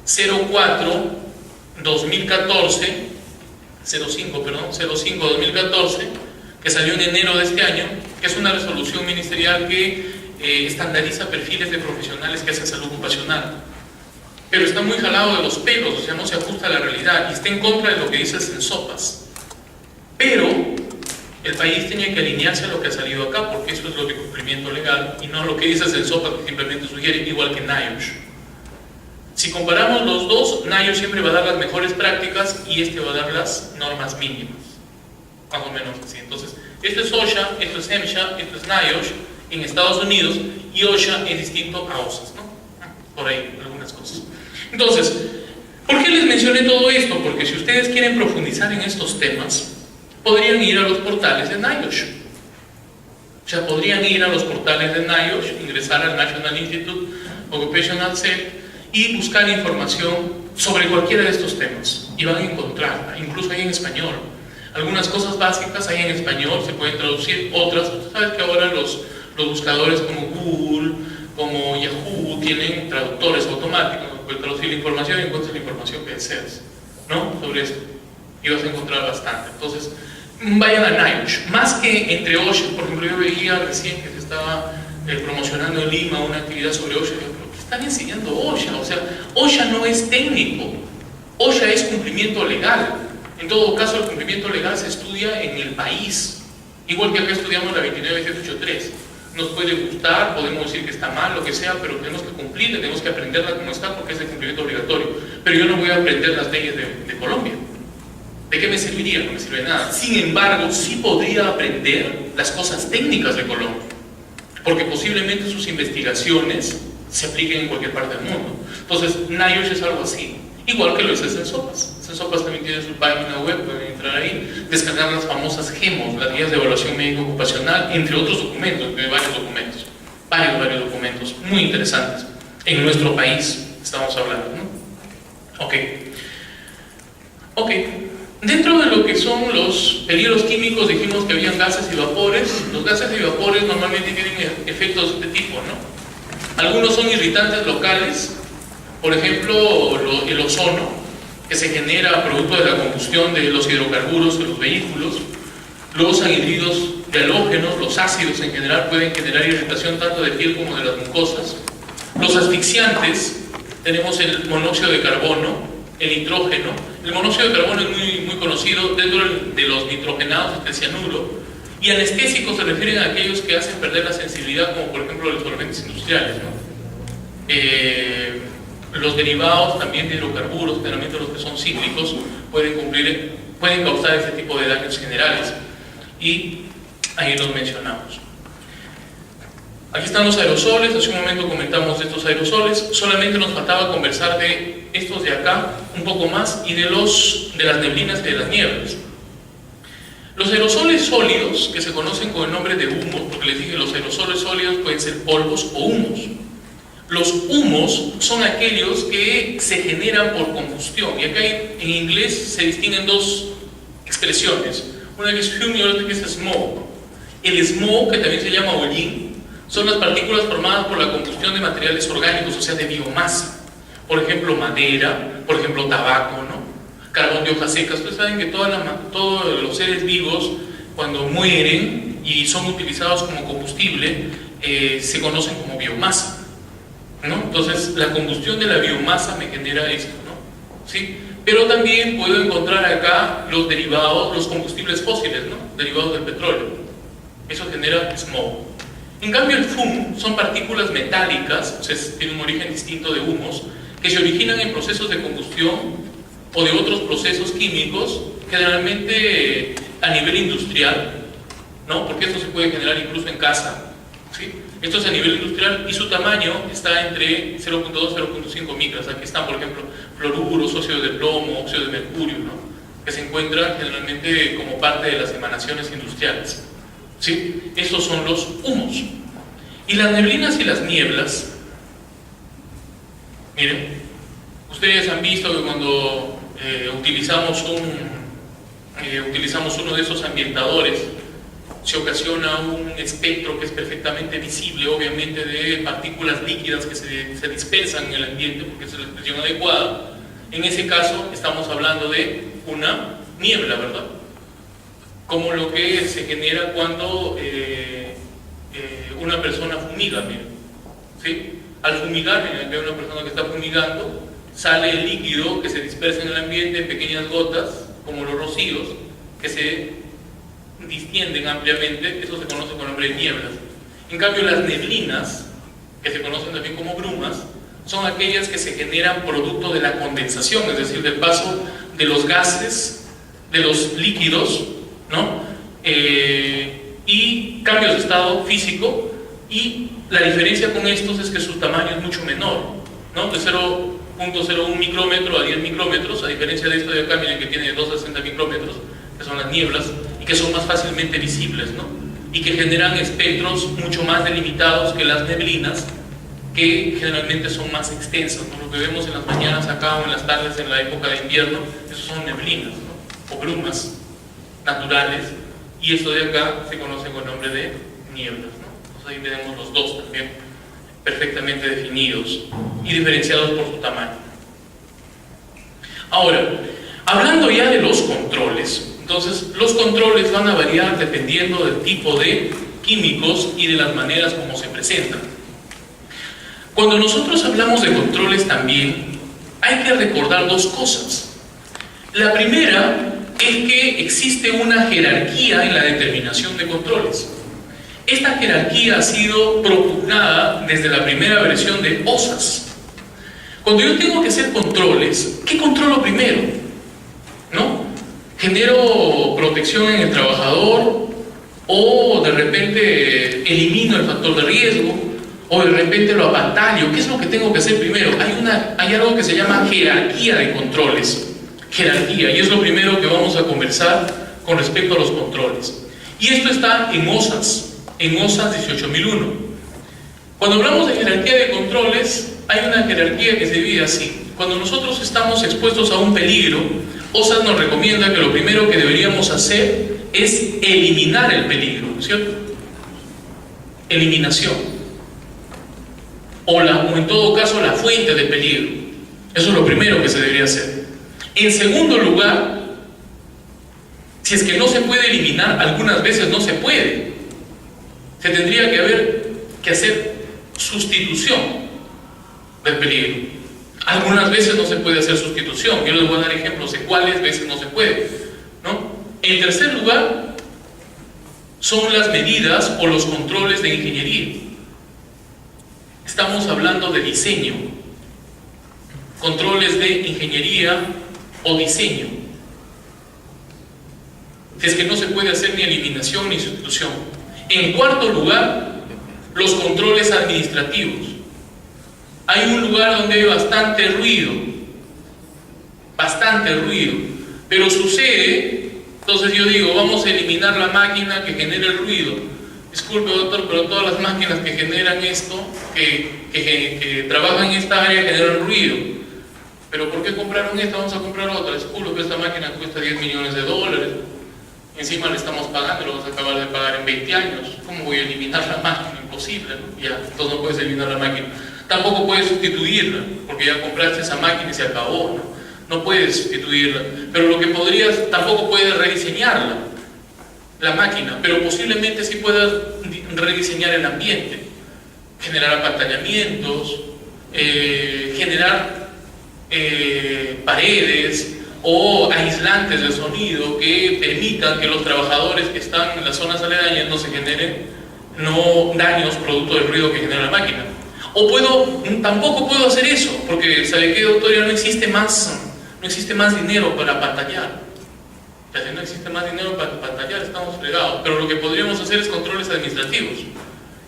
05-2014, que salió en enero de este año, que es una resolución ministerial que estandariza perfiles de profesionales que hacen salud ocupacional. Pero está muy jalado de los pelos, o sea, no se ajusta a la realidad y está en contra de lo que dice el Sensopas. Pero el país tiene que alinearse a lo que ha salido acá, porque eso es lo de cumplimiento legal y no lo que dice el Sensopas, que simplemente sugiere, igual que NIOSH. Si comparamos los dos, NIOSH siempre va a dar las mejores prácticas y este va a dar las normas mínimas, más o menos así. Entonces, esto es OSHA, esto es EMSHA, esto es NIOSH en Estados Unidos, y OSHA es distinto a OSAS, ¿no? Por ahí, algunas cosas. Entonces, ¿por qué les mencioné todo esto? Porque si ustedes quieren profundizar en estos temas, podrían ir a los portales de NIOSH. O sea, podrían ir a los portales de NIOSH, ingresar al National Institute Occupational Health y buscar información sobre cualquiera de estos temas. Y van a encontrar, incluso hay en español. Algunas cosas básicas hay en español, se pueden traducir, otras. Tú sabes que ahora los buscadores como Google, como Yahoo, tienen traductores automáticos. Puedes traducir la información y encuentras la información que deseas, ¿no? Sobre eso. Y vas a encontrar bastante. Entonces, vayan a NIOSH. Más que entre OSHA, por ejemplo, yo veía recién que se estaba promocionando en Lima una actividad sobre OSHA. ¿Pero qué están enseñando OSHA? O sea, OSHA no es técnico. OSHA es cumplimiento legal. En todo caso, el cumplimiento legal se estudia en el país. Igual que acá estudiamos la 29783. Nos puede gustar, podemos decir que está mal, lo que sea, pero tenemos que cumplirla, tenemos que aprenderla como está, porque es de cumplimiento obligatorio. Pero yo no voy a aprender las leyes de Colombia. ¿De qué me serviría? No me sirve de nada. Sin embargo, sí podría aprender las cosas técnicas de Colombia, porque posiblemente sus investigaciones se apliquen en cualquier parte del mundo. Entonces, NIOSH es algo así, igual que lo es el Sensopas. Sensopas también tiene su página web, pueden entrar ahí, descargar las famosas GEMOS, las guías de evaluación médico ocupacional, entre otros documentos, varios documentos muy interesantes. En nuestro país estamos hablando, ¿no? Ok. Dentro de lo que son los peligros químicos, dijimos que habían gases y vapores. Los gases y vapores normalmente tienen efectos de este tipo, ¿no? Algunos son irritantes locales, por ejemplo, el ozono, que se genera producto de la combustión de los hidrocarburos de los vehículos. Los anhídridos de halógenos, los ácidos en general, pueden generar irritación tanto de piel como de las mucosas. Los asfixiantes, tenemos el monóxido de carbono, el nitrógeno. El monóxido de carbono es muy conocido. Dentro de los nitrogenados está el cianuro. Y anestésicos se refieren a aquellos que hacen perder la sensibilidad, como por ejemplo los solventes industriales, ¿no? Los derivados también de hidrocarburos, generalmente los que son cíclicos, pueden causar este tipo de daños generales, y ahí los mencionamos. Aquí están los aerosoles. Hace un momento comentamos de estos aerosoles. Solamente nos faltaba conversar de estos de acá un poco más, y de las neblinas y de las nieblas. Los aerosoles sólidos, que se conocen con el nombre de humos, porque les dije, los aerosoles sólidos pueden ser polvos o humos. Los humos son aquellos que se generan por combustión, y acá en inglés se distinguen dos expresiones, una que es fume y otra que es smoke. El smoke, que también se llama hollín, son las partículas formadas por la combustión de materiales orgánicos, o sea, de biomasa. Por ejemplo, madera, por ejemplo, tabaco, ¿no? Carbón de hojas secas. Ustedes saben que todos los seres vivos, cuando mueren y son utilizados como combustible, se conocen como biomasa, ¿no? Entonces, la combustión de la biomasa me genera esto, ¿no? ¿Sí? Pero también puedo encontrar acá los derivados, los combustibles fósiles, ¿no? Derivados del petróleo. Eso genera smog. En cambio, el fum son partículas metálicas, o sea, tiene un origen distinto de humos, que se originan en procesos de combustión o de otros procesos químicos, generalmente a nivel industrial, ¿no? Porque esto se puede generar incluso en casa, ¿sí? Esto es a nivel industrial y su tamaño está entre 0.2 y 0.5 micras. Aquí están, por ejemplo, fluoruros, óxidos de plomo, óxidos de mercurio, ¿no? Que se encuentran generalmente como parte de las emanaciones industriales, ¿sí? Estos son los humos. Y las neblinas y las nieblas, miren, ustedes han visto que cuando utilizamos uno de esos ambientadores, se ocasiona un espectro que es perfectamente visible, obviamente, de partículas líquidas que se dispersan en el ambiente porque es la expresión adecuada. En ese caso estamos hablando de una niebla, ¿verdad? Como lo que se genera cuando una persona fumiga, miren, ¿sí? Al fumigar, miren, veo una persona que está fumigando, sale el líquido que se dispersa en el ambiente en pequeñas gotas, como los rocíos, que se distienden ampliamente. Eso se conoce con el nombre de nieblas. En cambio, las neblinas, que se conocen también como brumas, son aquellas que se generan producto de la condensación, es decir, del paso de los gases, de los líquidos, ¿no? Y cambios de estado físico, y la diferencia con estos es que su tamaño es mucho menor, ¿no? De 0.01 micrómetro a 10 micrómetros, a diferencia de esto de acá, miren, que tiene 2 a 60 micrómetros, que son las nieblas, y que son más fácilmente visibles, ¿no? Y que generan espectros mucho más delimitados que las neblinas, que generalmente son más extensas, ¿no? Lo que vemos en las mañanas acá o en las tardes en la época de invierno, esos son neblinas, ¿no? O brumas naturales, y esto de acá se conoce con el nombre de nieblas, ¿no? Entonces ahí tenemos los dos también perfectamente definidos y diferenciados por su tamaño. Ahora, hablando ya de los controles, entonces los controles van a variar dependiendo del tipo de químicos y de las maneras como se presentan. Cuando nosotros hablamos de controles también hay que recordar dos cosas. La primera es que existe una jerarquía en la determinación de controles. Esta jerarquía ha sido propugnada desde la primera versión de OSAS. Cuando yo tengo que hacer controles, ¿qué controlo primero? ¿No? ¿Genero protección en el trabajador? ¿O de repente elimino el factor de riesgo? ¿O de repente lo apantallo? ¿Qué es lo que tengo que hacer primero? Hay algo que se llama jerarquía de controles. Jerarquía, y es lo primero que vamos a conversar con respecto a los controles. Y esto está en OSAS 18001. Cuando hablamos de jerarquía de controles, hay una jerarquía que se divide así. Cuando nosotros estamos expuestos a un peligro, OSAS nos recomienda que lo primero que deberíamos hacer es eliminar el peligro, ¿no es cierto? Eliminación. O en todo caso, la fuente del peligro. Eso es lo primero que se debería hacer. En segundo lugar, si es que no se puede eliminar, algunas veces no se puede. Se tendría que hacer sustitución del peligro. Algunas veces no se puede hacer sustitución. Yo les voy a dar ejemplos de cuáles veces no se puede, ¿no? En tercer lugar, son las medidas o los controles de ingeniería. Estamos hablando de diseño, controles de ingeniería o diseño. Es que no se puede hacer ni eliminación ni sustitución. En cuarto lugar, los controles administrativos. Hay un lugar donde hay bastante ruido, pero sucede, entonces yo digo, vamos a eliminar la máquina que genera el ruido. Disculpe, doctor, pero todas las máquinas que generan esto, que trabajan en esta área, generan ruido. ¿Pero por qué compraron esta? Vamos a comprar otra. Disculpe, que esta máquina cuesta $10 millones. Encima le estamos pagando, lo vamos a acabar de pagar en 20 años. ¿Cómo voy a eliminar la máquina? Imposible, ¿no? Ya, entonces no puedes eliminar la máquina. Tampoco puedes sustituirla, porque ya compraste esa máquina y se acabó, ¿no? No puedes sustituirla, pero lo que podrías, tampoco puedes rediseñarla, la máquina, pero posiblemente sí puedas rediseñar el ambiente, generar apantallamientos, generar paredes o aislantes de sonido que permitan que los trabajadores que están en las zonas aledañas no se generen daños producto del ruido que genera la máquina. O tampoco puedo hacer eso, porque ¿sabe qué, doctor? Ya no existe más dinero para pantallar. Ya si no existe más dinero para pantallar, estamos fregados. Pero lo que podríamos hacer es controles administrativos.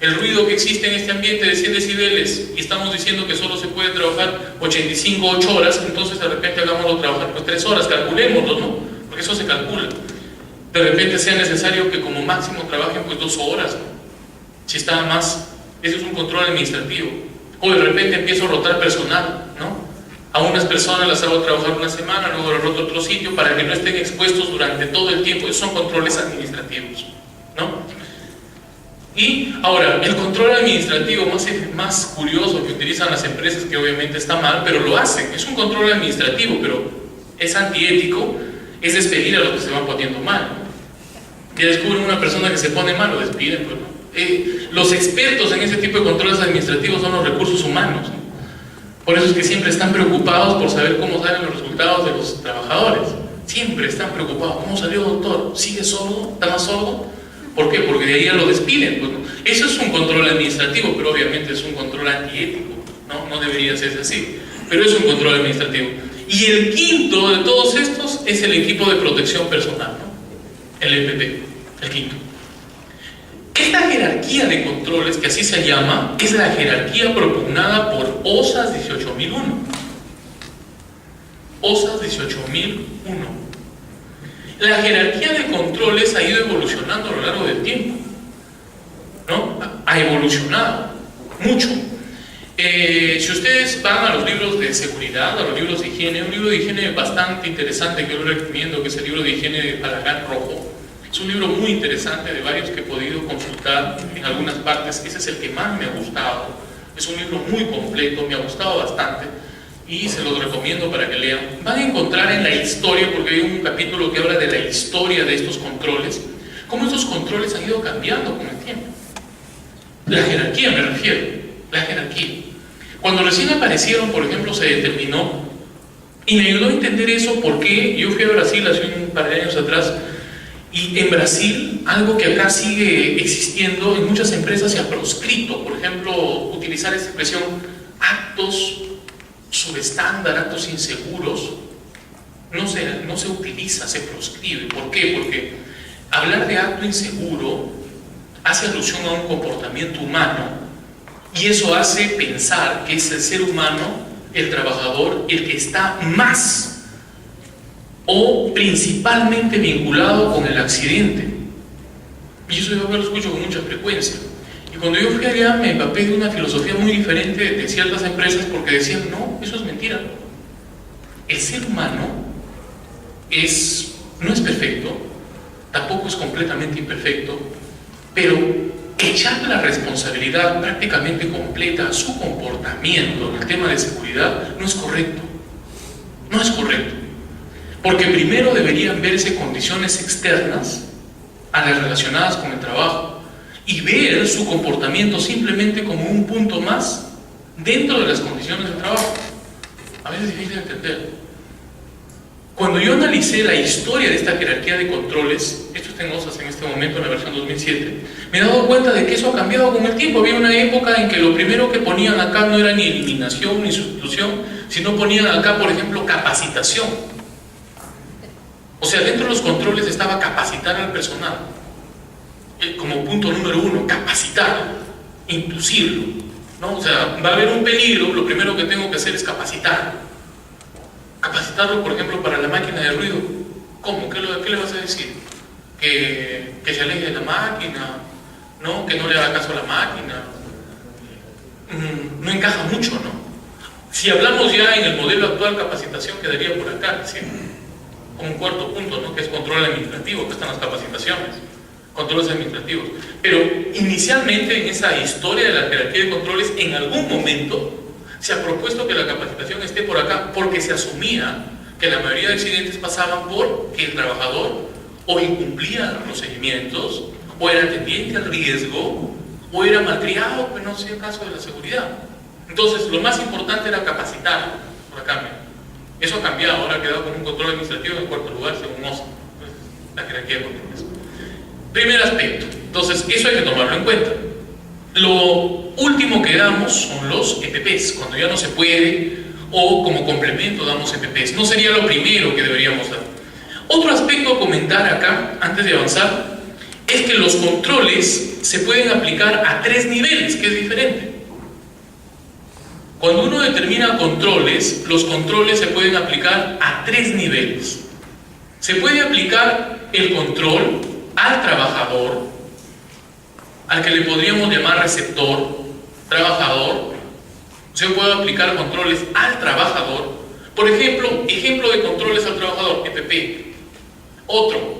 El ruido que existe en este ambiente de 100 decibeles y estamos diciendo que solo se puede trabajar 8 horas, entonces de repente hagámoslo trabajar 3 horas, calculémoslo, ¿no? Porque eso se calcula. De repente sea necesario que como máximo trabajen 2 horas, ¿no? Si está más, eso es un control administrativo. O de repente empiezo a rotar personal, ¿no? A unas personas las hago trabajar una semana, luego las roto a otro sitio para que no estén expuestos durante todo el tiempo. Esos son controles administrativos, ¿no? Y ahora, el control administrativo más curioso que utilizan las empresas, que obviamente está mal, pero lo hacen, es un control administrativo, pero es antiético, es despedir a los que se van poniendo mal, ¿no? Ya descubren una persona que se pone mal, lo despiden, pues, ¿no? Los expertos en ese tipo de controles administrativos son los recursos humanos, ¿no? Por eso es que siempre están preocupados por saber cómo salen los resultados de los trabajadores. Siempre están preocupados. ¿Cómo salió, doctor? ¿Sigue sordo? ¿Está más sordo? ¿Por qué? Porque de ahí ya lo despiden, pues, ¿no? Eso es un control administrativo, pero obviamente es un control antiético, ¿no? No debería ser así, pero es un control administrativo. Y el quinto de todos estos es el equipo de protección personal, ¿no? El EPP, el quinto. Esta jerarquía de controles, que así se llama, es la jerarquía propugnada por OSAS 18001. OSAS 18001. La jerarquía de controles ha ido evolucionando a lo largo del tiempo, ¿no? Ha evolucionado mucho. Si ustedes van a los libros de seguridad, a los libros de higiene, un libro de higiene bastante interesante que yo les recomiendo, que es el libro de higiene de Palagán Rojo. Es un libro muy interesante, de varios que he podido consultar en algunas partes. Ese es el que más me ha gustado. Es un libro muy completo, me ha gustado bastante y se los recomiendo para que lean. Van a encontrar en la historia, porque hay un capítulo que habla de la historia de estos controles, cómo estos controles han ido cambiando con el tiempo. La jerarquía, me refiero, la jerarquía. Cuando recién aparecieron, por ejemplo, se determinó, y me ayudó a entender eso porque yo fui a Brasil hace un par de años atrás. Y en Brasil, algo que acá sigue existiendo, en muchas empresas se ha proscrito, por ejemplo, utilizar esa expresión, actos subestándar, actos inseguros, no se utiliza, se proscribe. ¿Por qué? Porque hablar de acto inseguro hace alusión a un comportamiento humano y eso hace pensar que es el ser humano, el trabajador, el que está más o principalmente vinculado con el accidente. Y eso yo lo escucho con mucha frecuencia. Y cuando yo fui allá me empapé de una filosofía muy diferente de ciertas empresas, porque decían, no, eso es mentira. El ser humano no es perfecto, tampoco es completamente imperfecto, pero echar la responsabilidad prácticamente completa a su comportamiento en el tema de seguridad no es correcto. No es correcto. Porque primero deberían verse condiciones externas a las relacionadas con el trabajo y ver su comportamiento simplemente como un punto más dentro de las condiciones del trabajo. A veces es difícil de entender. Cuando yo analicé la historia de esta jerarquía de controles, esto está en OSAS en este momento, en la versión 2007, me he dado cuenta de que eso ha cambiado con el tiempo. Había una época en que lo primero que ponían acá no era ni eliminación ni sustitución, sino ponían acá, por ejemplo, capacitación. O sea, dentro de los controles estaba capacitar al personal. Como punto número 1, capacitarlo, inducirlo, ¿no? O sea, va a haber un peligro, lo primero que tengo que hacer es capacitarlo. Capacitarlo, por ejemplo, para la máquina de ruido. ¿Cómo? ¿Qué le vas a decir? Que se aleje de la máquina, ¿no? Que no le haga caso a la máquina. No encaja mucho, ¿no? Si hablamos ya en el modelo actual, capacitación quedaría por acá, ¿sí? Como un cuarto punto, ¿no? Que es control administrativo, que están las capacitaciones. controles administrativos. Pero inicialmente en esa historia de la jerarquía de controles, en algún momento se ha propuesto que la capacitación esté por acá porque se asumía que la mayoría de accidentes pasaban por que el trabajador o incumplía los procedimientos, o era tendiente al riesgo, o era malcriado, pero no hacía caso de la seguridad. Entonces, lo más importante era capacitar por acá. Eso ha cambiado, ahora ha quedado como un control administrativo en cuarto lugar, según OSA, la jerarquía de controles. Primer aspecto, entonces, eso hay que tomarlo en cuenta. Lo último que damos son los EPPs, cuando ya no se puede, o como complemento damos EPPs. No sería lo primero que deberíamos dar. Otro aspecto a comentar acá, antes de avanzar, es que los controles se pueden aplicar a 3 niveles, que es diferente. Cuando uno determina controles, los controles se pueden aplicar a 3 niveles. Se puede aplicar el control al trabajador, al que le podríamos llamar receptor, trabajador. Se puede aplicar controles al trabajador. Por ejemplo, ejemplo de controles al trabajador, EPP. Otro,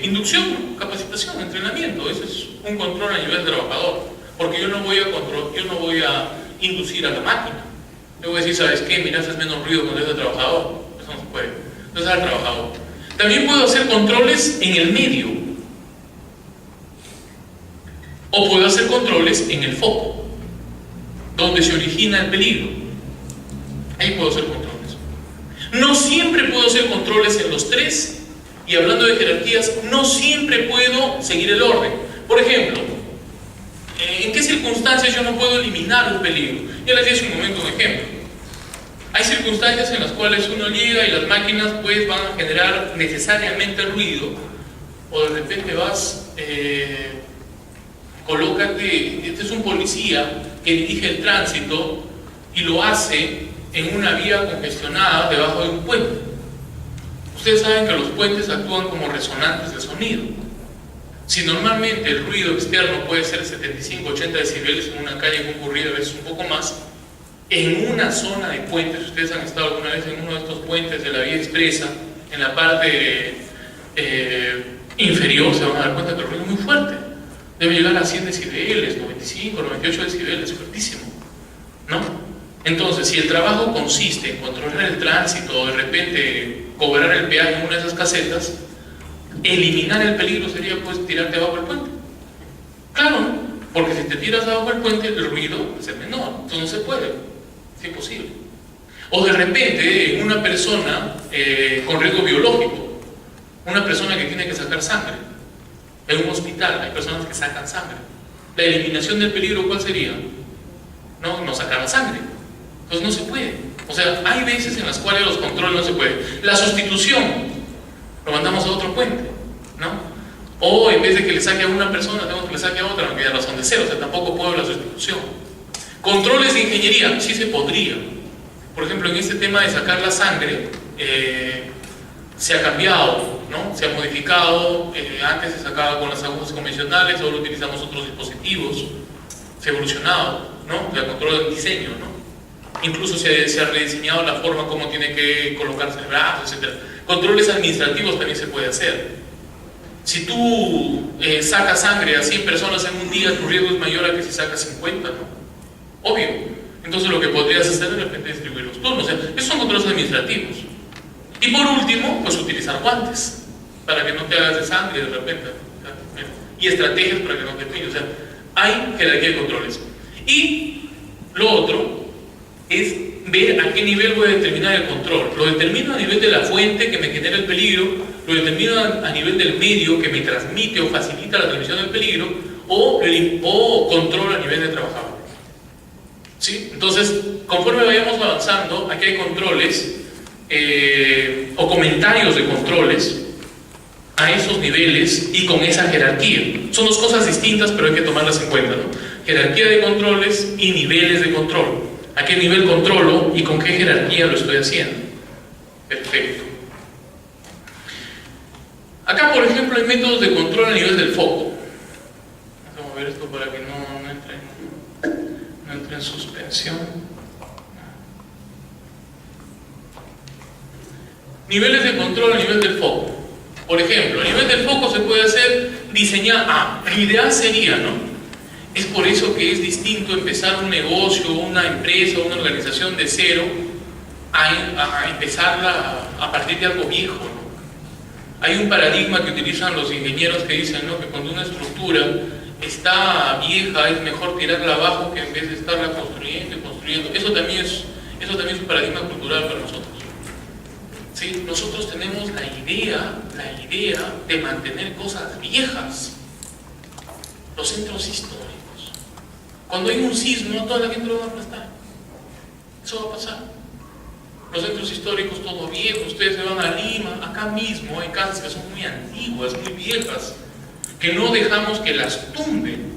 inducción, capacitación, entrenamiento. Ese es un control a nivel trabajador, porque yo no voy a inducir a la máquina. Yo voy a decir, ¿sabes qué? Mira, haces menos ruido con ese trabajador. Eso no se puede. Entonces al trabajador. También puedo hacer controles en el medio, o puedo hacer controles en el foco, donde se origina el peligro. Ahí puedo hacer controles. No siempre puedo hacer controles en los 3. Y hablando de jerarquías, no siempre puedo seguir el orden. Por ejemplo, ¿en qué circunstancias yo no puedo eliminar un peligro? Ya les di hace un momento un ejemplo. Hay circunstancias en las cuales uno llega y las máquinas pues van a generar necesariamente ruido, o de repente vas, colócate, este es un policía que dirige el tránsito y lo hace en una vía congestionada debajo de un puente. Ustedes saben que los puentes actúan como resonantes de sonido. Si normalmente el ruido externo puede ser 75-80 decibeles en una calle concurrida, a veces un poco más, en una zona de puentes, si ustedes han estado alguna vez en uno de estos puentes de la vía expresa, en la parte inferior, se van a dar cuenta que el ruido es muy fuerte. Debe llegar a 100 decibeles, 95, 98 decibeles, fuertísimo, ¿no? Entonces, si el trabajo consiste en controlar el tránsito o de repente cobrar el peaje en una de esas casetas, eliminar el peligro sería pues tirarte abajo el puente. Claro, ¿no? Porque si te tiras abajo el puente, el ruido va a ser menor. Entonces no se puede, es imposible. O de repente, una persona con riesgo biológico, una persona que tiene que sacar sangre, en un hospital hay personas que sacan sangre. La eliminación del peligro, ¿cuál sería? No sacar la sangre. Entonces no se puede. O sea, hay veces en las cuales los controles no se pueden. La sustitución, lo mandamos a otro puente, ¿no? O en vez de que le saque a una persona, tenemos que le saque a otra, aunque ya razón de cero. O sea, tampoco puedo la sustitución. Controles de ingeniería, sí se podría. Por ejemplo, en este tema de sacar la sangre, se ha cambiado, ¿no? Se ha modificado. Antes se sacaba con las agujas convencionales, ahora utilizamos otros dispositivos. Se ha evolucionado, ¿no? El control del diseño, ¿no? Incluso se ha rediseñado la forma como tiene que colocarse el brazo, etc. Controles administrativos también se puede hacer. Si tú sacas sangre a 100 personas en un día, tu riesgo es mayor a que si sacas 50, ¿no? Obvio. Entonces lo que podrías hacer de repente es distribuir los turnos. O sea, esos son controles administrativos. Y por último, pues utilizar guantes para que no te hagas de sangre de repente. Y estrategias para que no te pilles. O sea, hay jerarquía de controles. Y lo otro es ver a qué nivel voy a determinar el control. Lo determino a nivel de la fuente que me genera el peligro, lo determino a nivel del medio que me transmite o facilita la transmisión del peligro, o control a nivel de trabajador. ¿Sí? Entonces, conforme vayamos avanzando, aquí hay controles o comentarios de controles a esos niveles y con esa jerarquía. Son dos cosas distintas, pero hay que tomarlas en cuenta, ¿no? Jerarquía de controles y niveles de control. ¿A qué nivel controlo y con qué jerarquía lo estoy haciendo? Perfecto. Acá, por ejemplo, hay métodos de control a nivel del foco. Vamos a ver esto para que no entre en suspensión. Niveles de control a nivel del foco. Por ejemplo, a nivel del foco se puede hacer diseñar, lo ideal sería, ¿no? Es por eso que es distinto empezar un negocio, una empresa, una organización de cero, a empezarla a partir de algo viejo, ¿no? Hay un paradigma que utilizan los ingenieros que dicen, ¿no?, que cuando una estructura está vieja es mejor tirarla abajo que en vez de estarla construyendo y construyendo. Eso también es un paradigma cultural para nosotros. ¿Sí? Nosotros tenemos la idea de mantener cosas viejas. Los centros históricos. Cuando hay un sismo, toda la gente lo va a aplastar. Eso va a pasar. Los centros históricos, todo viejo. Ustedes se van a Lima, acá mismo hay casas que son muy antiguas, muy viejas, que no dejamos que las tumben,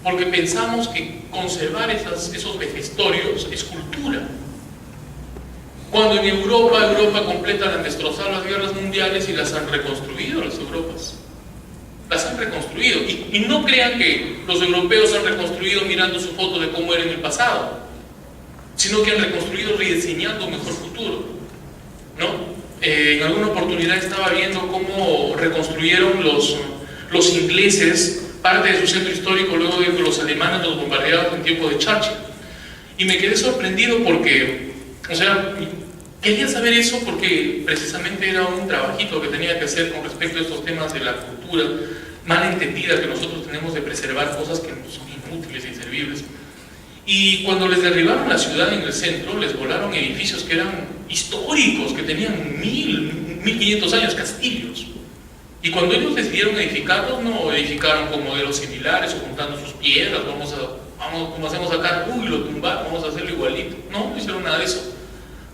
porque pensamos que conservar esos vejestorios es cultura. Cuando en Europa completa han destrozado las guerras mundiales y las han reconstruido las Europas. Las han reconstruido. Y no crean que los europeos han reconstruido mirando su foto de cómo era en el pasado, sino que han reconstruido rediseñando un mejor futuro, ¿no? En alguna oportunidad estaba viendo cómo reconstruyeron los ingleses parte de su centro histórico luego de que los alemanes los bombardearon en tiempo de Churchill. Y me quedé sorprendido porque, quería saber eso porque precisamente era un trabajito que tenía que hacer con respecto a estos temas de la cultura mal entendida que nosotros tenemos de preservar cosas que son inútiles e inservibles. Y cuando les derribaron la ciudad en el centro, les volaron edificios que eran históricos, que tenían 1500 años, castillos. Y cuando ellos decidieron edificarlos, no edificaron con modelos similares o juntando sus piedras, vamos como hacemos acá, lo tumbar, vamos a hacerlo igualito. No hicieron nada de eso.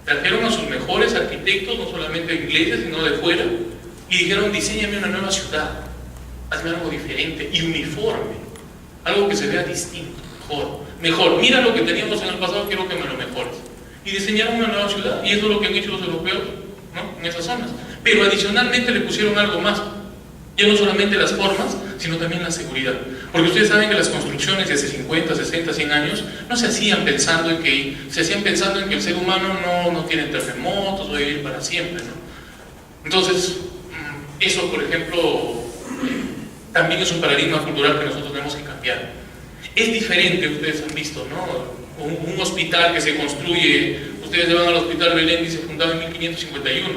Trajeron a sus mejores arquitectos, no solamente ingleses, sino de fuera, y dijeron, diséñame una nueva ciudad, hazme algo diferente y uniforme, algo que se vea distinto, mejor, mira lo que teníamos en el pasado, quiero que me lo mejores. Y diseñaron una nueva ciudad, y eso es lo que han hecho los europeos, ¿no?, en esas zonas. Pero adicionalmente le pusieron algo más, ya no solamente las formas, sino también la seguridad. Porque ustedes saben que las construcciones de hace 50, 60, 100 años no se hacían pensando en que el ser humano no tiene terremotos, va a vivir para siempre, ¿no? Entonces, eso, por ejemplo, también es un paradigma cultural que nosotros tenemos que cambiar. Es diferente, ustedes han visto, ¿no?, un hospital que se construye, ustedes se van al hospital Belén y se fundaba en 1551,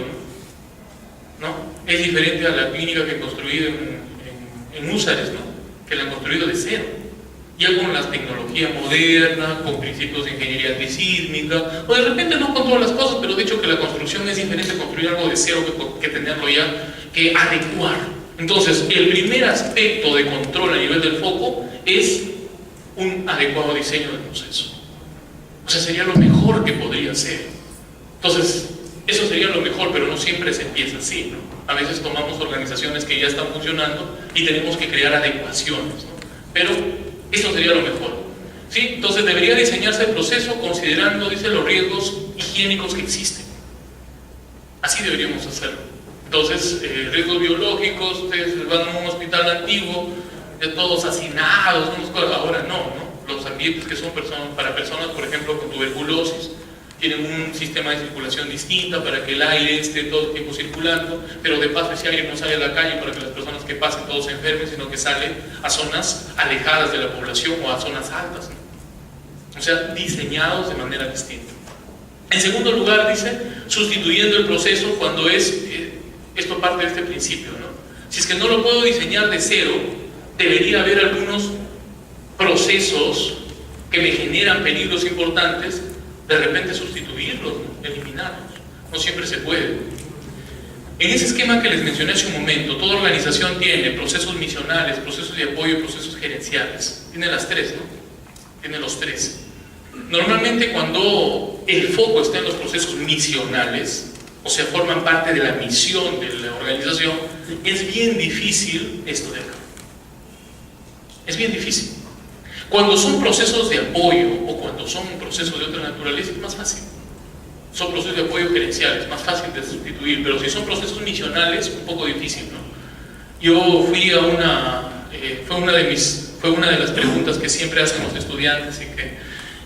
¿no? Es diferente a la clínica que han construido en Húsares, ¿no?, que la han construido de cero, ya con la tecnología moderna, con principios de ingeniería antisísmica, o de repente no con todas las cosas, pero de hecho que la construcción es diferente construir algo de cero que tenerlo ya, que adecuar. Entonces, el primer aspecto de control a nivel del foco es un adecuado diseño del proceso. O sea, sería lo mejor que podría ser. Entonces, eso sería lo mejor, pero no siempre se empieza así, ¿no? A veces tomamos organizaciones que ya están funcionando y tenemos que crear adecuaciones, ¿no? Pero eso sería lo mejor, ¿sí? Entonces debería diseñarse el proceso considerando, dice, los riesgos higiénicos que existen. Así deberíamos hacerlo. Entonces, riesgos biológicos, ustedes van a un hospital antiguo, de todos hacinados, ahora no. Los ambientes que son para personas, por ejemplo, con tuberculosis, tienen un sistema de circulación distinta para que el aire esté todo el tiempo circulando, pero de paso ese aire no sale a la calle para que las personas que pasen todos se enfermen, sino que sale a zonas alejadas de la población o a zonas altas, ¿no? O sea, diseñados de manera distinta. En segundo lugar, dice, sustituyendo el proceso cuando esto parte de este principio, ¿no? Si es que no lo puedo diseñar de cero, debería haber algunos procesos que me generan peligros importantes, de repente sustituirlos, ¿no?, eliminarlos. No siempre se puede. En ese esquema que les mencioné hace un momento, toda organización tiene procesos misionales, procesos de apoyo y procesos gerenciales. Tiene las tres, ¿no? Tiene los tres. Normalmente cuando el foco está en los procesos misionales, o sea, forman parte de la misión de la organización, es bien difícil esto de acá. Es bien difícil. Cuando son procesos de apoyo o cuando son procesos de otra naturaleza es más fácil. Son procesos de apoyo gerenciales, más fácil de sustituir, pero si son procesos misionales, un poco difícil, ¿no? Yo fui a fue una de las preguntas que siempre hacen los estudiantes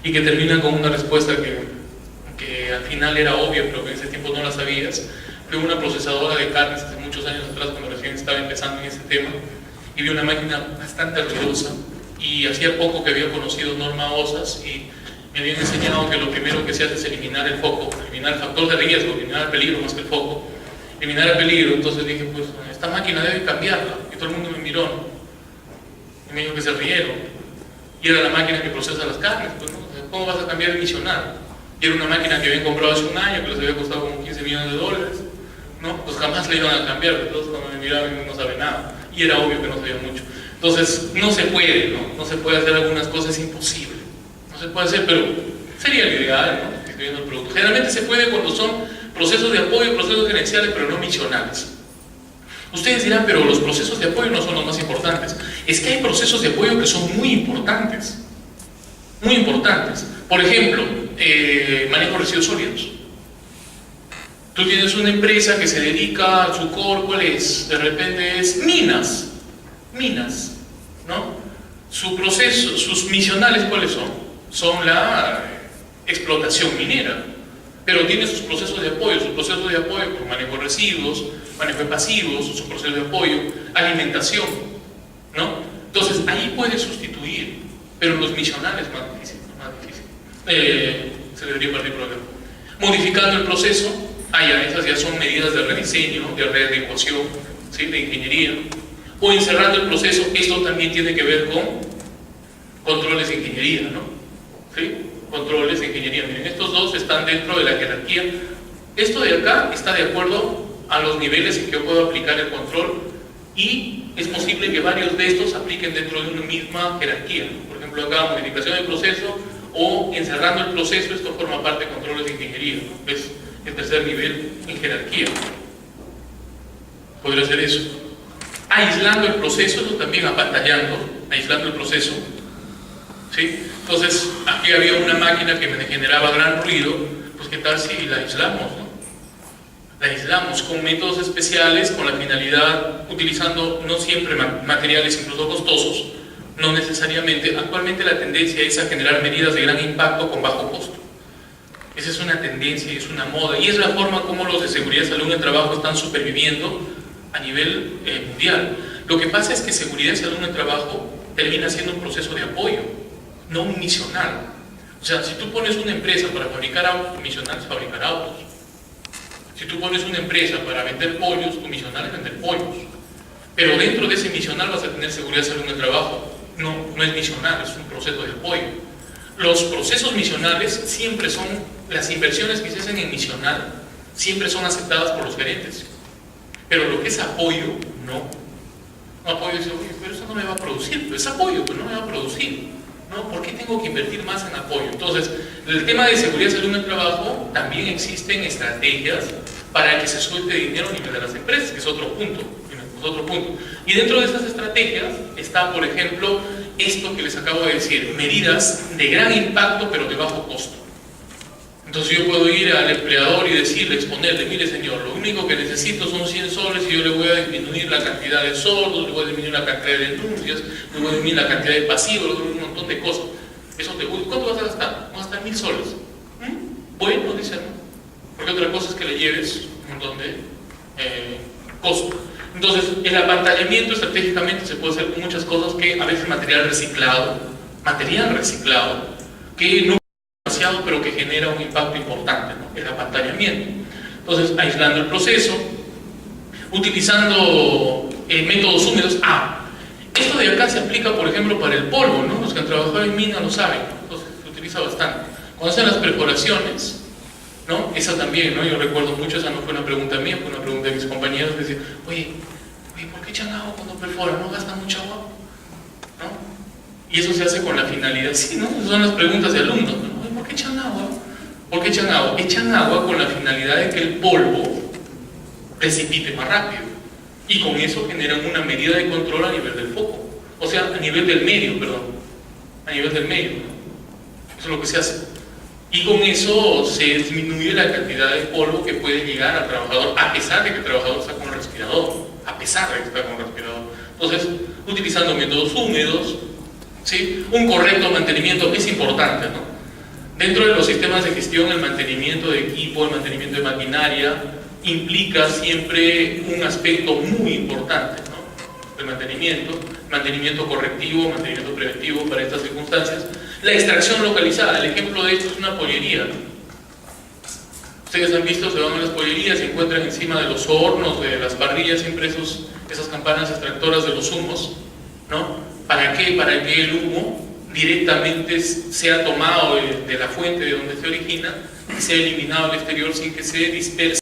y que terminan con una respuesta que al final era obvia, pero que en ese tiempo no la sabías. Fue una procesadora de carnes hace muchos años atrás, cuando recién estaba empezando en ese tema. y vi una máquina bastante ruidosa, y hacía poco que había conocido Norma Osas y me habían enseñado que lo primero que se hace es eliminar el foco, eliminar el factor de riesgo, eliminar el peligro más que el foco, eliminar el peligro. Entonces dije, pues esta máquina debe cambiarla, y todo el mundo me miró, ¿no? Y me dijo que se rieron, y era la máquina que procesa las carnes, pues, ¿no? ¿Cómo vas a cambiar el misional? Y era una máquina que habían comprado hace un año, que les había costado como 15 millones de dólares, ¿no? Pues jamás la iban a cambiar. Entonces cuando me miraban no sabía nada, y era obvio que no sabía mucho. Entonces no se puede, ¿no? No se puede hacer algunas cosas, es imposible, no se puede hacer, pero sería lo ideal, ¿no? Escribiendo el producto. Generalmente se puede cuando son procesos de apoyo, procesos gerenciales, pero no misionales. Ustedes dirán, pero los procesos de apoyo no son los más importantes. Es que hay procesos de apoyo que son muy importantes. Muy importantes. Por ejemplo, manejo de residuos sólidos. Tú tienes una empresa que se dedica a su core, ¿cuál es? De repente es minas, ¿no? Su proceso, sus misionales, ¿cuáles son? Son la explotación minera, pero tiene sus procesos de apoyo por manejo de residuos, manejo de pasivos, sus procesos de apoyo, alimentación, ¿no? Entonces ahí puede sustituir, pero los misionales más difícil. Se debería partir por acá. Modificando el proceso, esas ya son medidas de rediseño, de readecuación, ¿sí? De ingeniería. O encerrando el proceso, esto también tiene que ver con controles de ingeniería, ¿no? ¿Sí? Controles de ingeniería. Miren, estos dos están dentro de la jerarquía. Esto de acá está de acuerdo a los niveles en que yo puedo aplicar el control, y es posible que varios de estos apliquen dentro de una misma jerarquía, ¿no? Por ejemplo, acá modificación del proceso o encerrando el proceso, esto forma parte de controles de ingeniería, ¿no? Es el tercer nivel en jerarquía. Podría ser eso. Aislando el proceso, esto también apantallando, aislando el proceso, ¿sí? Entonces, aquí había una máquina que me generaba gran ruido, pues ¿qué tal si la aislamos, ¿no? La aislamos con métodos especiales, con la finalidad, utilizando no siempre materiales incluso costosos, no necesariamente. Actualmente la tendencia es a generar medidas de gran impacto con bajo costo. Esa es una tendencia y es una moda, y es la forma como los de seguridad, salud en el trabajo están superviviendo a nivel mundial. Lo que pasa es que seguridad y salud en el trabajo termina siendo un proceso de apoyo, no un misional. O sea, si tú pones una empresa para fabricar autos, tu misional es fabricar autos. Si tú pones una empresa para vender pollos, tu misional es vender pollos. Pero dentro de ese misional vas a tener seguridad y salud en el trabajo. No es misional, es un proceso de apoyo. Los procesos misionales siempre son, las inversiones que se hacen en misional siempre son aceptadas por los gerentes. Pero lo que es apoyo, no. Apoyo dice, oye, pero eso no me va a producir. Pero es apoyo, pues no me va a producir. ¿No? ¿Por qué tengo que invertir más en apoyo? Entonces, el tema de seguridad y salud en el trabajo, también existen estrategias para que se suelte dinero a nivel de las empresas, que es otro punto. Y dentro de estas estrategias está, por ejemplo, esto que les acabo de decir, medidas de gran impacto pero de bajo costo. Entonces yo puedo ir al empleador y decirle, exponerle, mire señor, lo único que necesito son 100 soles y yo le voy a disminuir la cantidad de sordos, le voy a disminuir la cantidad de denuncias, le voy a disminuir la cantidad de pasivos, le voy a disminuir un montón de cosas. Eso te gusta. ¿Cuánto vas a gastar? Vas a gastar 1000 soles. Bueno, dice, ¿no? Porque otra cosa es que le lleves un montón de costo. Entonces, el apantallamiento estratégicamente se puede hacer con muchas cosas, que a veces material reciclado, que no es demasiado, pero que genera un impacto importante, ¿no? El apantallamiento. Entonces, aislando el proceso, utilizando métodos húmedos. Esto de acá se aplica, por ejemplo, para el polvo, ¿no? Los que han trabajado en mina lo saben, ¿no? Entonces, se utiliza bastante. Cuando hacen las perforaciones, ¿no? Esa también, ¿no? Yo recuerdo mucho, esa no fue una pregunta mía, fue una pregunta de mis compañeros, que decían, oye, ¿por qué echan agua cuando perforan? ¿No gastan mucha agua? ¿No? Y eso se hace con la finalidad, sí, ¿no? Esas son las preguntas de alumnos, ¿no? Oye, ¿por qué echan agua? ¿Por qué echan agua? Echan agua con la finalidad de que el polvo precipite más rápido, y con eso generan una medida de control a nivel del foco, o sea, a nivel del medio, a nivel del medio, ¿no? Eso es lo que se hace. Y con eso se disminuye la cantidad de polvo que puede llegar al trabajador, a pesar de que el trabajador está con el respirador, Entonces, utilizando métodos húmedos, ¿sí? Un correcto mantenimiento es importante, ¿no? Dentro de los sistemas de gestión, el mantenimiento de equipo, el mantenimiento de maquinaria, implica siempre un aspecto muy importante, ¿no? el mantenimiento correctivo, mantenimiento preventivo para estas circunstancias. La extracción localizada, el ejemplo de esto es una pollería. Ustedes han visto, se van a las pollerías y encuentran encima de los hornos, de las parrillas, siempre esas campanas extractoras de los humos, ¿no? ¿Para qué? Para que el humo directamente sea tomado de la fuente de donde se origina y sea eliminado al exterior sin que se disperse